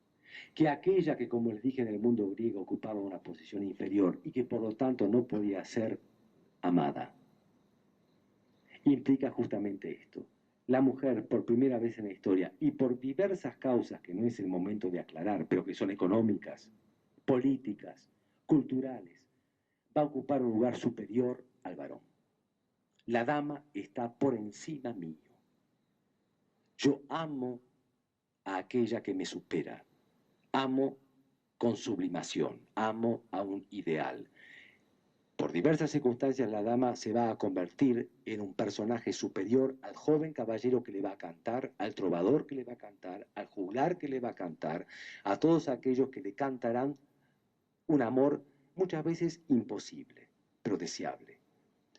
que aquella que, como les dije, en el mundo griego ocupaba una posición inferior y que por lo tanto no podía ser amada, implica justamente esto. La mujer, por primera vez en la historia, y por diversas causas que no es el momento de aclarar, pero que son económicas, políticas, culturales, va a ocupar un lugar superior al varón. La dama está por encima mío. Yo amo a aquella que me supera. Amo con sublimación, amo a un ideal. Por diversas circunstancias, la dama se va a convertir en un personaje superior al joven caballero que le va a cantar, al trovador que le va a cantar, al juglar que le va a cantar, a todos aquellos que le cantarán un amor muchas veces imposible, pero deseable.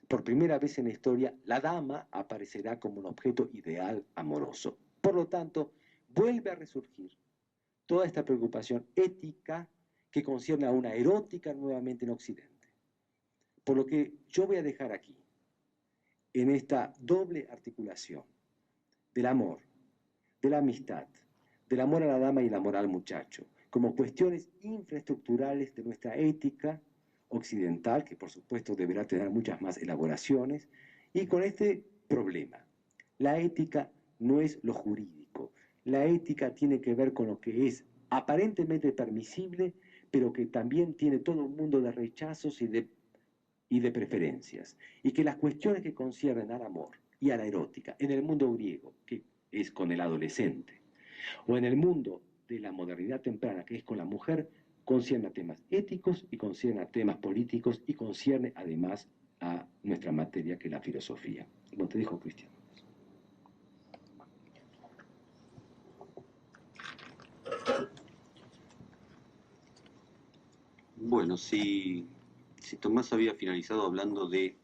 Por primera vez en la historia, la dama aparecerá como un objeto ideal amoroso. Por lo tanto, vuelve a resurgir toda esta preocupación ética que concierne a una erótica nuevamente en Occidente. Por lo que yo voy a dejar aquí, en esta doble articulación del amor, de la amistad, del amor a la dama y el amor al muchacho, como cuestiones infraestructurales de nuestra ética occidental, que por supuesto deberá tener muchas más elaboraciones, y con este problema. La ética no es lo jurídico, la ética tiene que ver con lo que es aparentemente permisible, pero que también tiene todo un mundo de rechazos y de preferencias, y que las cuestiones que conciernen al amor y a la erótica en el mundo griego, que es con el adolescente, o en el mundo de la modernidad temprana, que es con la mujer, concierne a temas éticos y concierne a temas políticos y concierne además a nuestra materia que es la filosofía. Como te dijo Cristian. Bueno, si Tomás había finalizado hablando de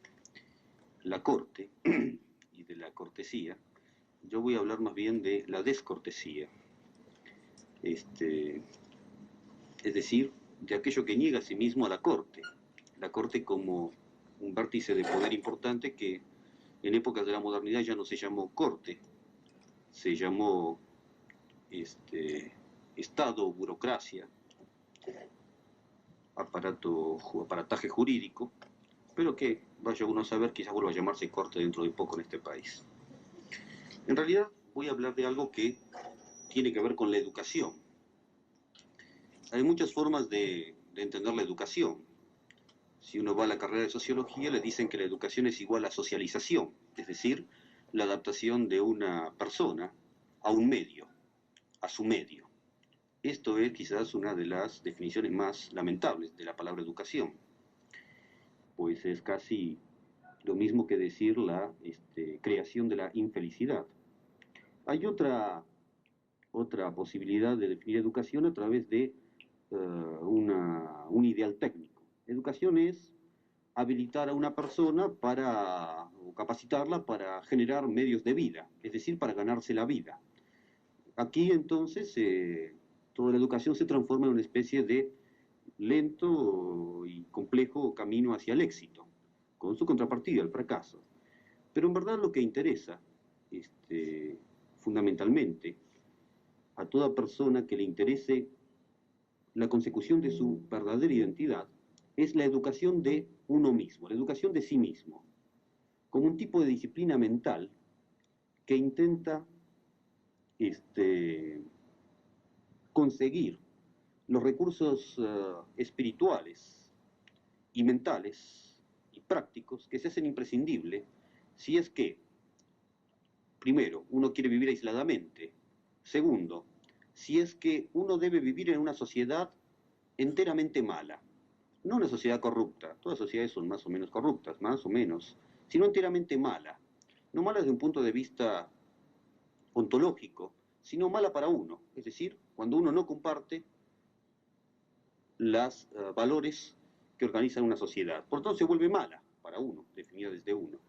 la corte y de la cortesía, yo voy a hablar más bien de la descortesía. Es decir, de aquello que niega a sí mismo a la corte como un vértice de poder importante que en épocas de la modernidad ya no se llamó corte, se llamó Estado, burocracia, aparataje jurídico, pero que vaya uno a saber, quizás vuelva a llamarse corte dentro de poco en este país. En realidad voy a hablar de algo que tiene que ver con la educación. Hay muchas formas de entender la educación. Si uno va a la carrera de sociología, le dicen que la educación es igual a socialización, es decir, la adaptación de una persona a un medio, a su medio. Esto es quizás una de las definiciones más lamentables de la palabra educación, pues es casi lo mismo que decir la creación de la infelicidad. Hay otra posibilidad de definir educación a través de un ideal técnico. Educación es habilitar a una persona o capacitarla para generar medios de vida, es decir, para ganarse la vida. Aquí entonces toda la educación se transforma en una especie de lento y complejo camino hacia el éxito, con su contrapartida, el fracaso. Pero en verdad lo que interesa, fundamentalmente, a toda persona que le interese la consecución de su verdadera identidad, es la educación de uno mismo, la educación de sí mismo, como un tipo de disciplina mental que intenta conseguir los recursos espirituales y mentales y prácticos que se hacen imprescindibles si es que, primero, uno quiere vivir aisladamente, segundo, si es que uno debe vivir en una sociedad enteramente mala, no una sociedad corrupta, todas las sociedades son más o menos corruptas, más o menos, sino enteramente mala, no mala desde un punto de vista ontológico, sino mala para uno, es decir, cuando uno no comparte los valores que organizan una sociedad. Por tanto, se vuelve mala para uno, definida desde uno.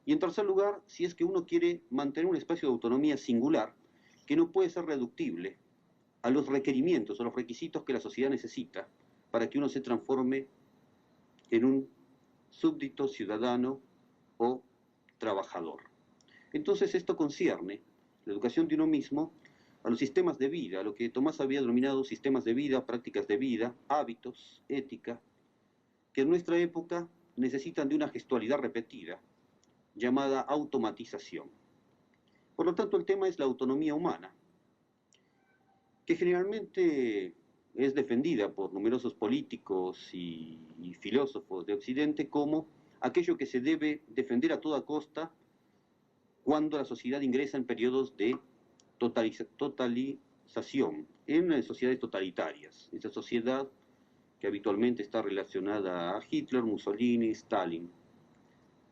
Y en tercer lugar, si es que uno quiere mantener un espacio de autonomía singular que no puede ser reductible a los requerimientos o los requisitos que la sociedad necesita para que uno se transforme en un súbdito, ciudadano o trabajador. Entonces esto concierne la educación de uno mismo a los sistemas de vida, a lo que Tomás había denominado sistemas de vida, prácticas de vida, hábitos, ética, que en nuestra época necesitan de una gestualidad repetida, llamada automatización. Por lo tanto, el tema es la autonomía humana, que generalmente es defendida por numerosos políticos y filósofos de Occidente como aquello que se debe defender a toda costa cuando la sociedad ingresa en periodos de totalización, en sociedades totalitarias. Esa sociedad que habitualmente está relacionada a Hitler, Mussolini, Stalin,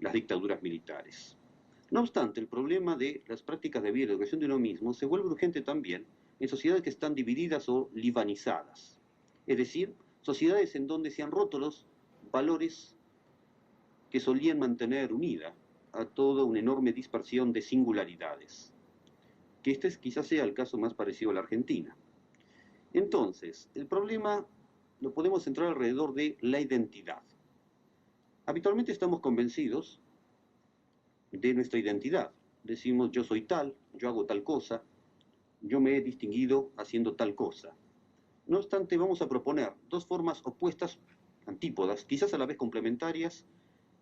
las dictaduras militares. No obstante, el problema de las prácticas de vida y educación de uno mismo se vuelve urgente también en sociedades que están divididas o libanizadas, es decir, sociedades en donde se han roto los valores que solían mantener unida a toda una enorme dispersión de singularidades, que quizás sea el caso más parecido a la Argentina. Entonces, el problema lo podemos centrar alrededor de la identidad. Habitualmente estamos convencidos de nuestra identidad. Decimos, yo soy tal, yo hago tal cosa, yo me he distinguido haciendo tal cosa. No obstante, vamos a proponer dos formas opuestas, antípodas, quizás a la vez complementarias,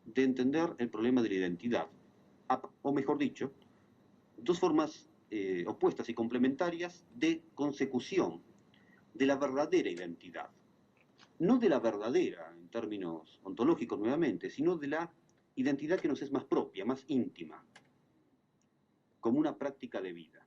de entender el problema de la identidad. O mejor dicho, dos formas opuestas y complementarias de consecución de la verdadera identidad. No de la verdadera, en términos ontológicos nuevamente, sino de la identidad que nos es más propia, más íntima, como una práctica de vida.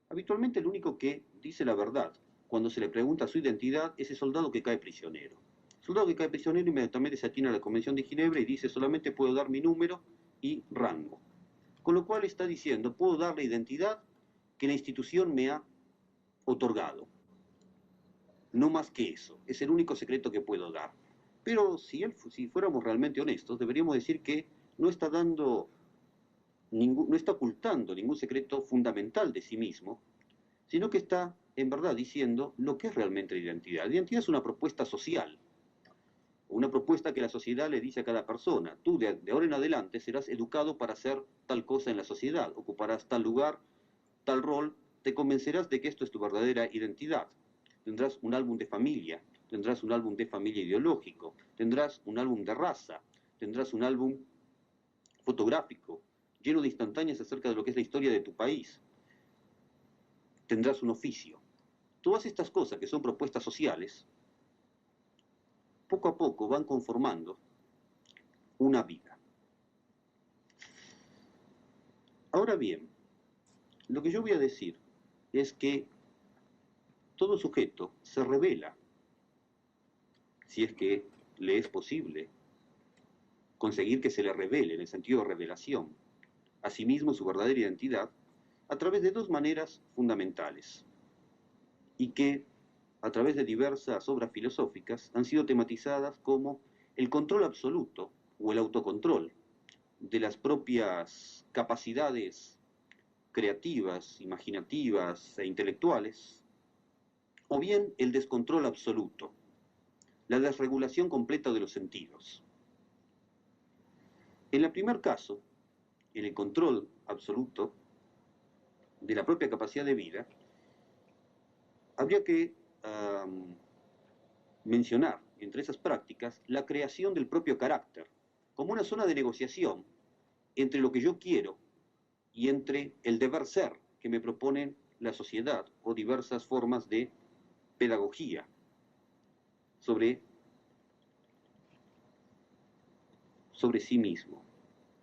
Habitualmente el único que dice la verdad cuando se le pregunta su identidad es el soldado que cae prisionero. El soldado que cae prisionero inmediatamente se atiene a la Convención de Ginebra y dice solamente puedo dar mi número y rango. Con lo cual está diciendo, puedo dar la identidad que la institución me ha otorgado. No más que eso, es el único secreto que puedo dar. Pero si fuéramos realmente honestos, deberíamos decir que no está dando no está ocultando ningún secreto fundamental de sí mismo, sino que está, en verdad, diciendo lo que es realmente la identidad. La identidad es una propuesta social, una propuesta que la sociedad le dice a cada persona: tú de ahora en adelante serás educado para hacer tal cosa en la sociedad, ocuparás tal lugar, tal rol, te convencerás de que esto es tu verdadera identidad. Tendrás un álbum de familia, tendrás un álbum de familia ideológico, tendrás un álbum de raza, tendrás un álbum fotográfico, lleno de instantáneas acerca de lo que es la historia de tu país. Tendrás un oficio. Todas estas cosas que son propuestas sociales, poco a poco van conformando una vida. Ahora bien, lo que yo voy a decir es que todo sujeto se revela, si es que le es posible conseguir que se le revele, en el sentido de revelación, a sí mismo su verdadera identidad, a través de dos maneras fundamentales, y que, a través de diversas obras filosóficas, han sido tematizadas como el control absoluto o el autocontrol de las propias capacidades creativas, imaginativas e intelectuales, o bien el descontrol absoluto, la desregulación completa de los sentidos. En el primer caso, en el control absoluto de la propia capacidad de vida, habría que mencionar entre esas prácticas la creación del propio carácter, como una zona de negociación entre lo que yo quiero y entre el deber ser que me proponen la sociedad o diversas formas de pedagogía sobre sí mismo.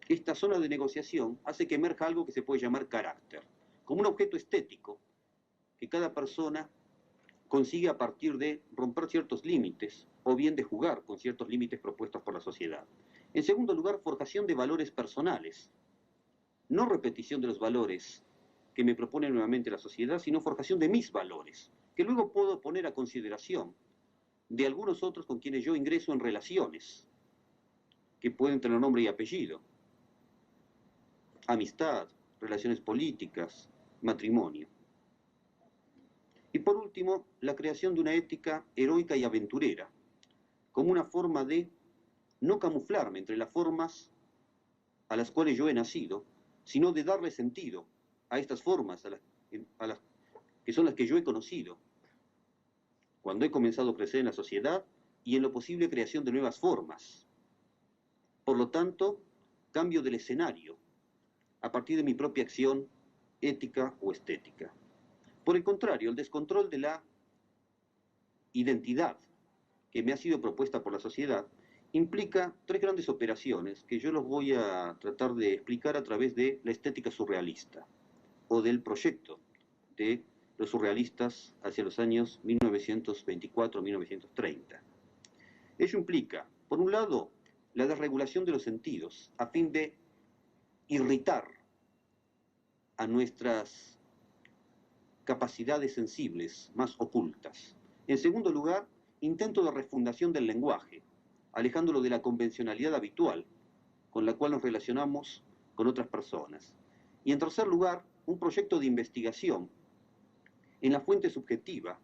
Esta zona de negociación hace que emerja algo que se puede llamar carácter, como un objeto estético que cada persona consigue a partir de romper ciertos límites o bien de jugar con ciertos límites propuestos por la sociedad. En segundo lugar, forjación de valores personales, no repetición de los valores que me propone nuevamente la sociedad, sino forjación de mis valores, que luego puedo poner a consideración de algunos otros con quienes yo ingreso en relaciones, que pueden tener nombre y apellido: amistad, relaciones políticas, matrimonio. Y por último, la creación de una ética heroica y aventurera, como una forma de no camuflarme entre las formas a las cuales yo he nacido, sino de darle sentido a estas formas, que son las que yo he conocido, cuando he comenzado a crecer en la sociedad, y en lo posible creación de nuevas formas. Por lo tanto, cambio del escenario a partir de mi propia acción ética o estética. Por el contrario, el descontrol de la identidad que me ha sido propuesta por la sociedad implica tres grandes operaciones que yo los voy a tratar de explicar a través de la estética surrealista, o del proyecto de los surrealistas hacia los años 1924-1930. Ello implica, por un lado, la desregulación de los sentidos, a fin de irritar a nuestras capacidades sensibles más ocultas. En segundo lugar, intento de refundación del lenguaje, alejándolo de la convencionalidad habitual con la cual nos relacionamos con otras personas. Y en tercer lugar, un proyecto de investigación en la fuente subjetiva,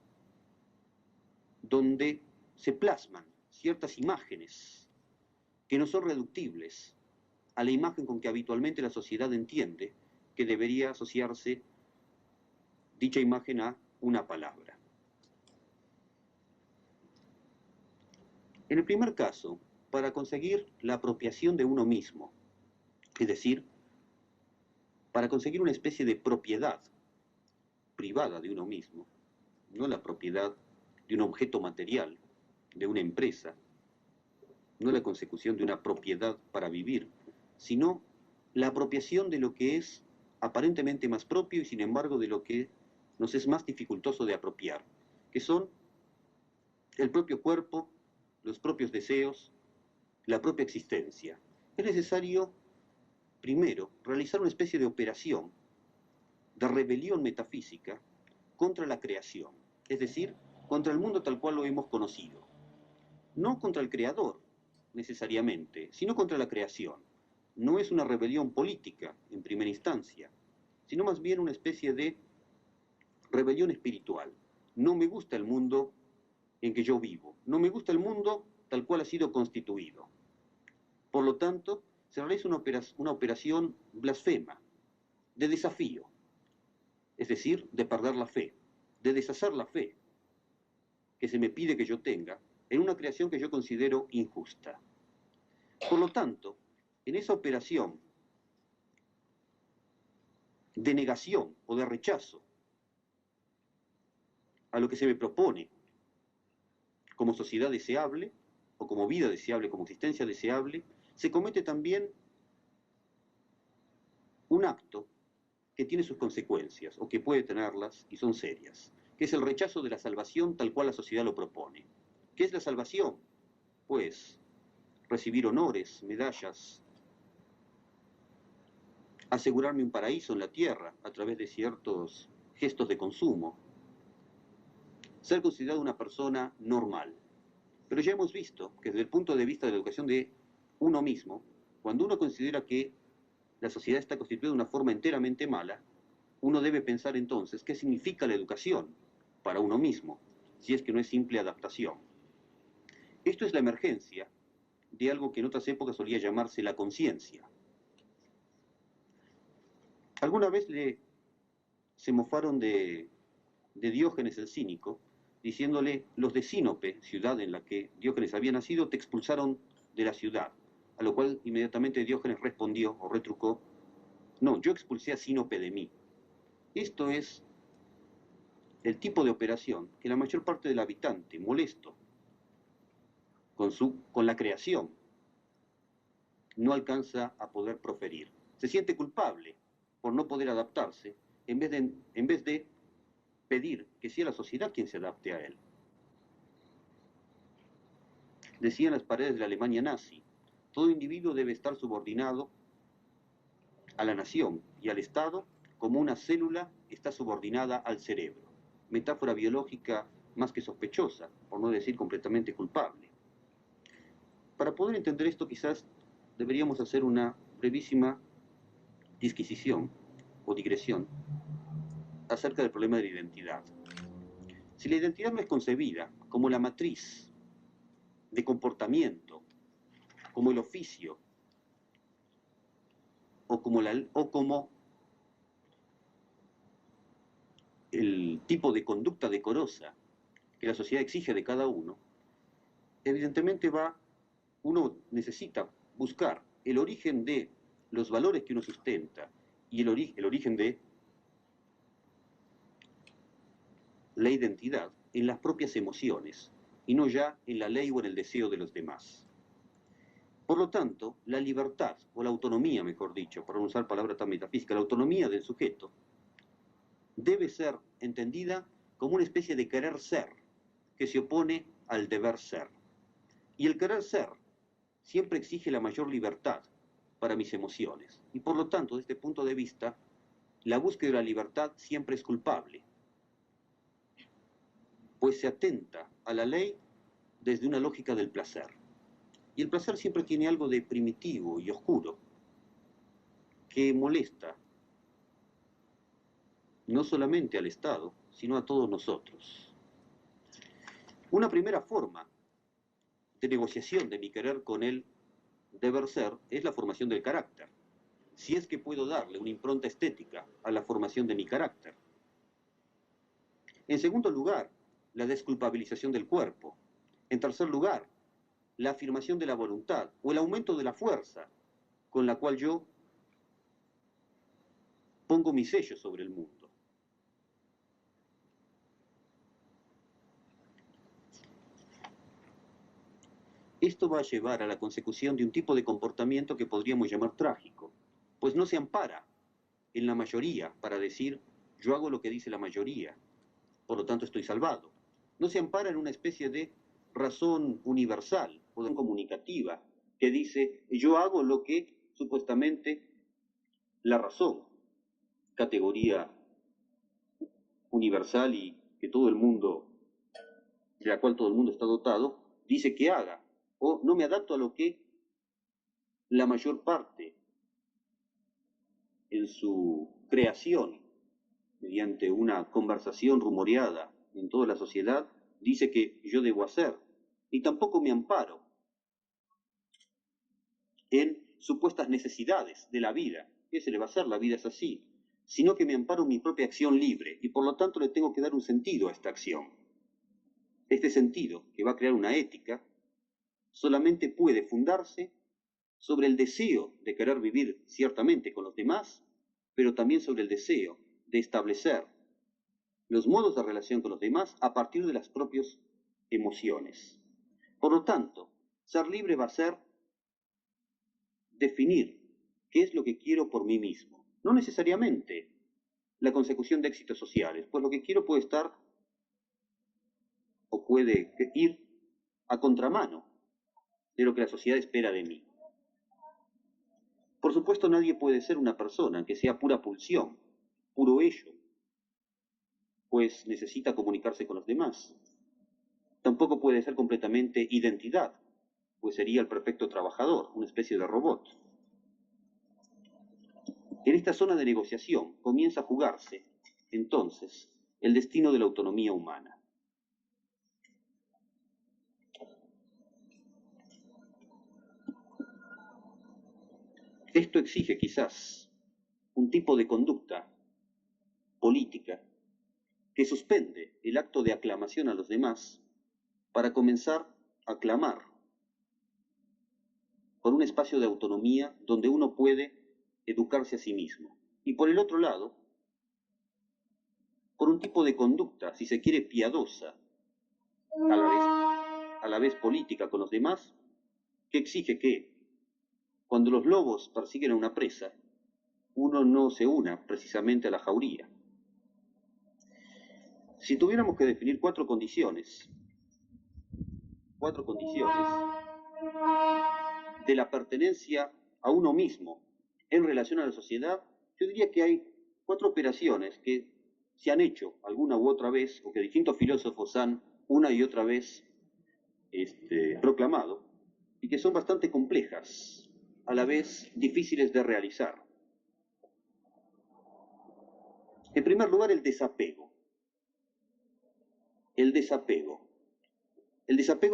donde se plasman ciertas imágenes que no son reductibles a la imagen con que habitualmente la sociedad entiende que debería asociarse dicha imagen a una palabra. En el primer caso, para conseguir la apropiación de uno mismo, es decir, para conseguir una especie de propiedad privada de uno mismo, no la propiedad de un objeto material, de una empresa, no la consecución de una propiedad para vivir, sino la apropiación de lo que es aparentemente más propio y sin embargo de lo que nos es más dificultoso de apropiar, que son el propio cuerpo, los propios deseos, la propia existencia. Es necesario, primero, realizar una especie de operación de rebelión metafísica contra la creación, es decir, contra el mundo tal cual lo hemos conocido. No contra el creador, necesariamente, sino contra la creación. no es una rebelión política en primera instancia, sino más bien una especie de rebelión espiritual. No me gusta el mundo en que yo vivo, no me gusta el mundo tal cual ha sido constituido. Por lo tanto, se realiza una operación blasfema, de desafío, es decir, de perder la fe, de deshacer la fe que se me pide que yo tenga en una creación que yo considero injusta. Por lo tanto, en esa operación de negación o de rechazo a lo que se me propone como sociedad deseable, o como vida deseable, como existencia deseable, se comete también un acto que tiene sus consecuencias, o que puede tenerlas, y son serias, que es el rechazo de la salvación tal cual la sociedad lo propone. ¿Qué es la salvación? Pues recibir honores, medallas, asegurarme un paraíso en la tierra a través de ciertos gestos de consumo, ser considerado una persona normal. Pero ya hemos visto que desde el punto de vista de la educación de uno mismo, cuando uno considera que la sociedad está constituida de una forma enteramente mala, uno debe pensar entonces qué significa la educación para uno mismo, si es que no es simple adaptación. Esto es la emergencia de algo que en otras épocas solía llamarse la conciencia. Alguna vez se mofaron de Diógenes el cínico, diciéndole: los de Sinope, ciudad en la que Diógenes había nacido, te expulsaron de la ciudad. A lo cual inmediatamente Diógenes respondió o retrucó: no, yo expulsé a Sinope de mí. Esto es el tipo de operación que la mayor parte del habitante, molesto con la creación, no alcanza a poder proferir. Se siente culpable por no poder adaptarse, en vez de pedir que sea la sociedad quien se adapte a él. Decían las paredes de la Alemania nazi: todo individuo debe estar subordinado a la nación y al Estado como una célula está subordinada al cerebro. Metáfora biológica más que sospechosa, por no decir completamente culpable. Para poder entender esto, quizás deberíamos hacer una brevísima disquisición o digresión acerca del problema de la identidad. Si la identidad no es concebida como la matriz de comportamiento, como el oficio, o como el tipo de conducta decorosa que la sociedad exige de cada uno, evidentemente uno necesita buscar el origen de los valores que uno sustenta y el origen de la identidad en las propias emociones, y no ya en la ley o en el deseo de los demás. Por lo tanto, la libertad, o la autonomía, mejor dicho, para no usar palabra tan metafísica, la autonomía del sujeto, debe ser entendida como una especie de querer ser, que se opone al deber ser. Y el querer ser siempre exige la mayor libertad para mis emociones. Y por lo tanto, desde este punto de vista, la búsqueda de la libertad siempre es culpable, pues se atenta a la ley desde una lógica del placer. Y el placer siempre tiene algo de primitivo y oscuro, que molesta no solamente al Estado, sino a todos nosotros. Una primera forma de negociación de mi querer con el deber ser es la formación del carácter, si es que puedo darle una impronta estética a la formación de mi carácter. En segundo lugar, la desculpabilización del cuerpo. En tercer lugar, la afirmación de la voluntad o el aumento de la fuerza con la cual yo pongo mi sello sobre el mundo. Esto va a llevar a la consecución de un tipo de comportamiento que podríamos llamar trágico, pues no se ampara en la mayoría para decir: yo hago lo que dice la mayoría, por lo tanto estoy salvado. No se ampara en una especie de razón universal o de comunicativa que dice: yo hago lo que supuestamente la razón, categoría universal y que todo el mundo, de la cual todo el mundo está dotado, dice que haga, o no me adapto a lo que la mayor parte en su creación, mediante una conversación rumoreada en toda la sociedad, dice que yo debo hacer, y tampoco me amparo en supuestas necesidades de la vida. ¿Qué se le va a hacer? La vida es así. Sino que me amparo en mi propia acción libre, y por lo tanto le tengo que dar un sentido a esta acción. Este sentido, que va a crear una ética, solamente puede fundarse sobre el deseo de querer vivir ciertamente con los demás, pero también sobre el deseo de establecer los modos de relación con los demás a partir de las propias emociones. Por lo tanto, ser libre va a ser definir qué es lo que quiero por mí mismo. No necesariamente la consecución de éxitos sociales, pues lo que quiero puede estar o puede ir a contramano de lo que la sociedad espera de mí. Por supuesto, nadie puede ser una persona que sea pura pulsión, puro ello, pues necesita comunicarse con los demás. Tampoco puede ser completamente identidad, pues sería el perfecto trabajador, una especie de robot. En esta zona de negociación comienza a jugarse, entonces, el destino de la autonomía humana. Esto exige quizás un tipo de conducta política que suspende el acto de aclamación a los demás para comenzar a clamar por un espacio de autonomía donde uno puede educarse a sí mismo. Y por el otro lado, por un tipo de conducta, si se quiere, piadosa, a la vez política con los demás, que exige que, cuando los lobos persiguen a una presa, uno no se una precisamente a la jauría. Si tuviéramos que definir cuatro condiciones de la pertenencia a uno mismo en relación a la sociedad, yo diría que hay cuatro operaciones que se han hecho alguna u otra vez, o que distintos filósofos han una y otra vez proclamado, y que son bastante complejas, a la vez difíciles de realizar. En primer lugar, el desapego. El desapego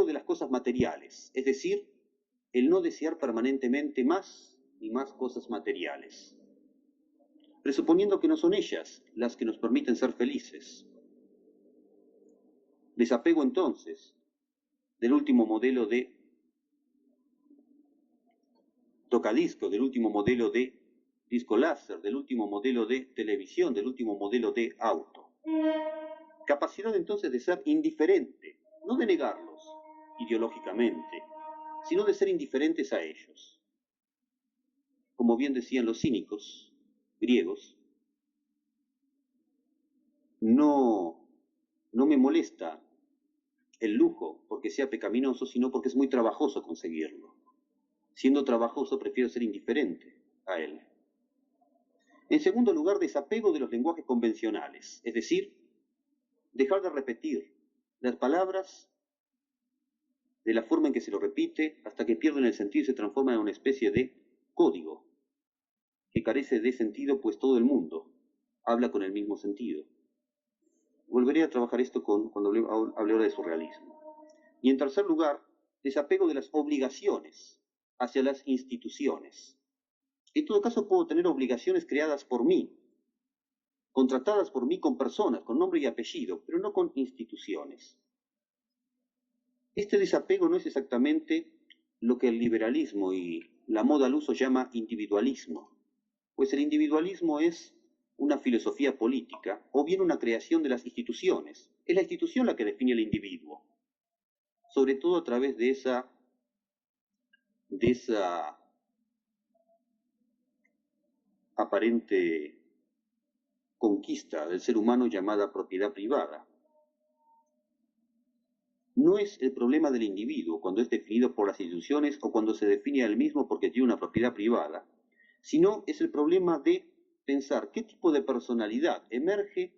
de las cosas materiales, es decir, el no desear permanentemente más y más cosas materiales, presuponiendo que no son ellas las que nos permiten ser felices. Desapego entonces del último modelo de tocadiscos, del último modelo de disco láser, del último modelo de televisión, del último modelo de auto. Capacidad entonces de ser indiferente, no de negarlos ideológicamente, sino de ser indiferentes a ellos. Como bien decían los cínicos griegos, no me molesta el lujo porque sea pecaminoso, sino porque es muy trabajoso conseguirlo. Siendo trabajoso, prefiero ser indiferente a él. En segundo lugar, desapego de los lenguajes convencionales, es decir, dejar de repetir las palabras de la forma en que se lo repite hasta que pierden el sentido y se transforman en una especie de código que carece de sentido, pues todo el mundo habla con el mismo sentido. Volveré a trabajar esto cuando hable ahora de surrealismo. Y en tercer lugar, desapego de las obligaciones hacia las instituciones. En todo caso, puedo tener obligaciones creadas por mí, contratadas por mí con personas, con nombre y apellido, pero no con instituciones. Este desapego no es exactamente lo que el liberalismo y la moda al uso llama individualismo, pues el individualismo es una filosofía política o bien una creación de las instituciones. Es la institución la que define al individuo, sobre todo a través de esa aparente conquista del ser humano llamada propiedad privada. No es el problema del individuo cuando es definido por las instituciones o cuando se define a él mismo porque tiene una propiedad privada, sino es el problema de pensar qué tipo de personalidad emerge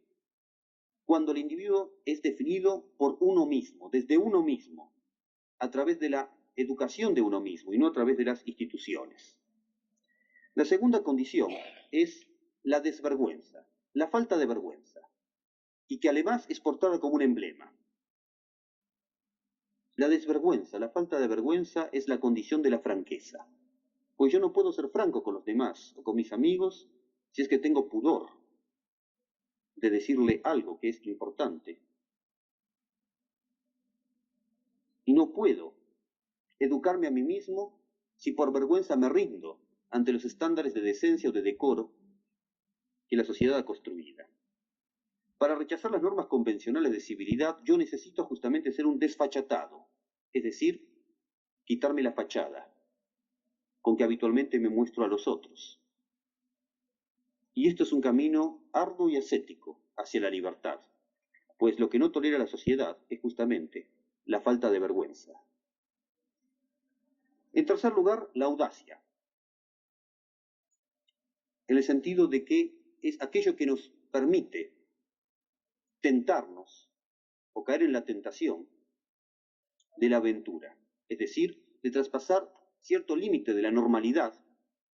cuando el individuo es definido por uno mismo, desde uno mismo, a través de la educación de uno mismo y no a través de las instituciones. La segunda condición es la desvergüenza, la falta de vergüenza, y que además es portada como un emblema. La desvergüenza, la falta de vergüenza es la condición de la franqueza, pues yo no puedo ser franco con los demás o con mis amigos si es que tengo pudor de decirle algo que es importante. Y no puedo educarme a mí mismo si por vergüenza me rindo ante los estándares de decencia o de decoro que la sociedad ha construido. Para rechazar las normas convencionales de civilidad, yo necesito justamente ser un desfachatado, es decir, quitarme la fachada con que habitualmente me muestro a los otros. Y esto es un camino arduo y ascético hacia la libertad, pues lo que no tolera la sociedad es justamente la falta de vergüenza. En tercer lugar, la audacia, en el sentido de que es aquello que nos permite tentarnos o caer en la tentación de la aventura, es decir, de traspasar cierto límite de la normalidad,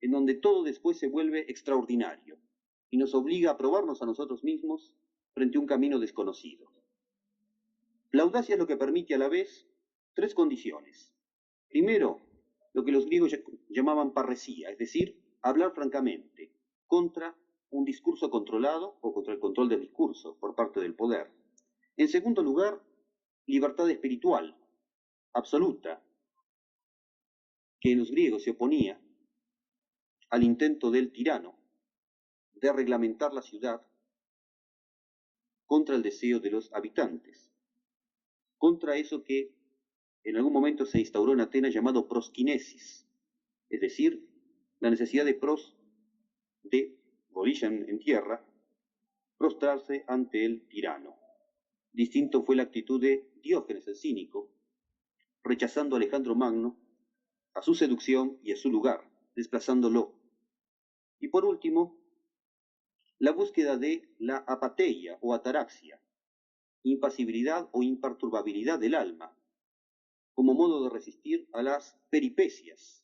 en donde todo después se vuelve extraordinario y nos obliga a probarnos a nosotros mismos frente a un camino desconocido. La audacia es lo que permite a la vez tres condiciones. Primero, lo que los griegos llamaban parresía, es decir, hablar francamente contra un discurso controlado o contra el control del discurso por parte del poder. En segundo lugar, libertad espiritual, absoluta, que en los griegos se oponía al intento del tirano de reglamentar la ciudad contra el deseo de los habitantes, contra eso que en algún momento se instauró en Atenas llamado proskinesis, es decir, la necesidad de rodilla en tierra, prostrarse ante el tirano. Distinto fue la actitud de Diógenes el cínico, rechazando a Alejandro Magno, a su seducción y a su lugar, desplazándolo. Y por último, la búsqueda de la apateia o ataraxia, impasibilidad o imperturbabilidad del alma, como modo de resistir a las peripecias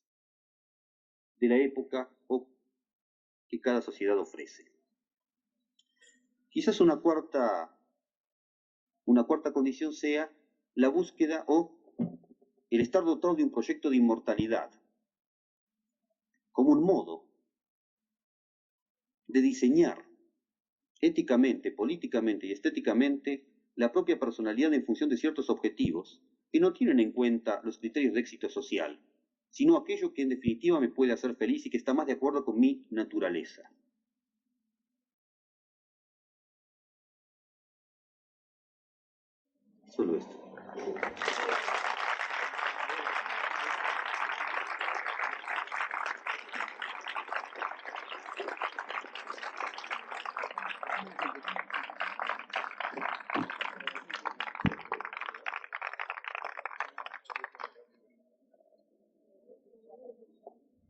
de la época que cada sociedad ofrece. Quizás una cuarta condición sea la búsqueda o el estar dotado de un proyecto de inmortalidad, como un modo de diseñar éticamente, políticamente y estéticamente la propia personalidad en función de ciertos objetivos que no tienen en cuenta los criterios de éxito social, sino aquello que en definitiva me puede hacer feliz y que está más de acuerdo con mi naturaleza. Solo esto.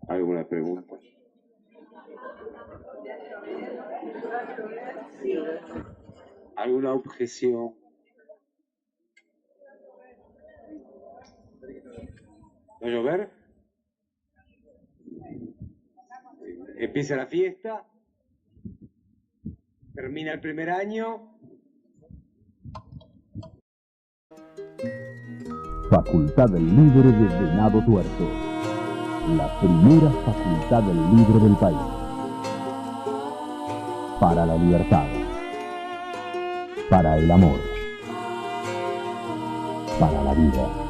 ¿Alguna pregunta? ¿Alguna objeción? ¿Va a llover? Empieza la fiesta, termina el primer año. Facultad Libre de Venado Tuerto, la primera facultad libre del país. Para la libertad, para el amor, para la vida.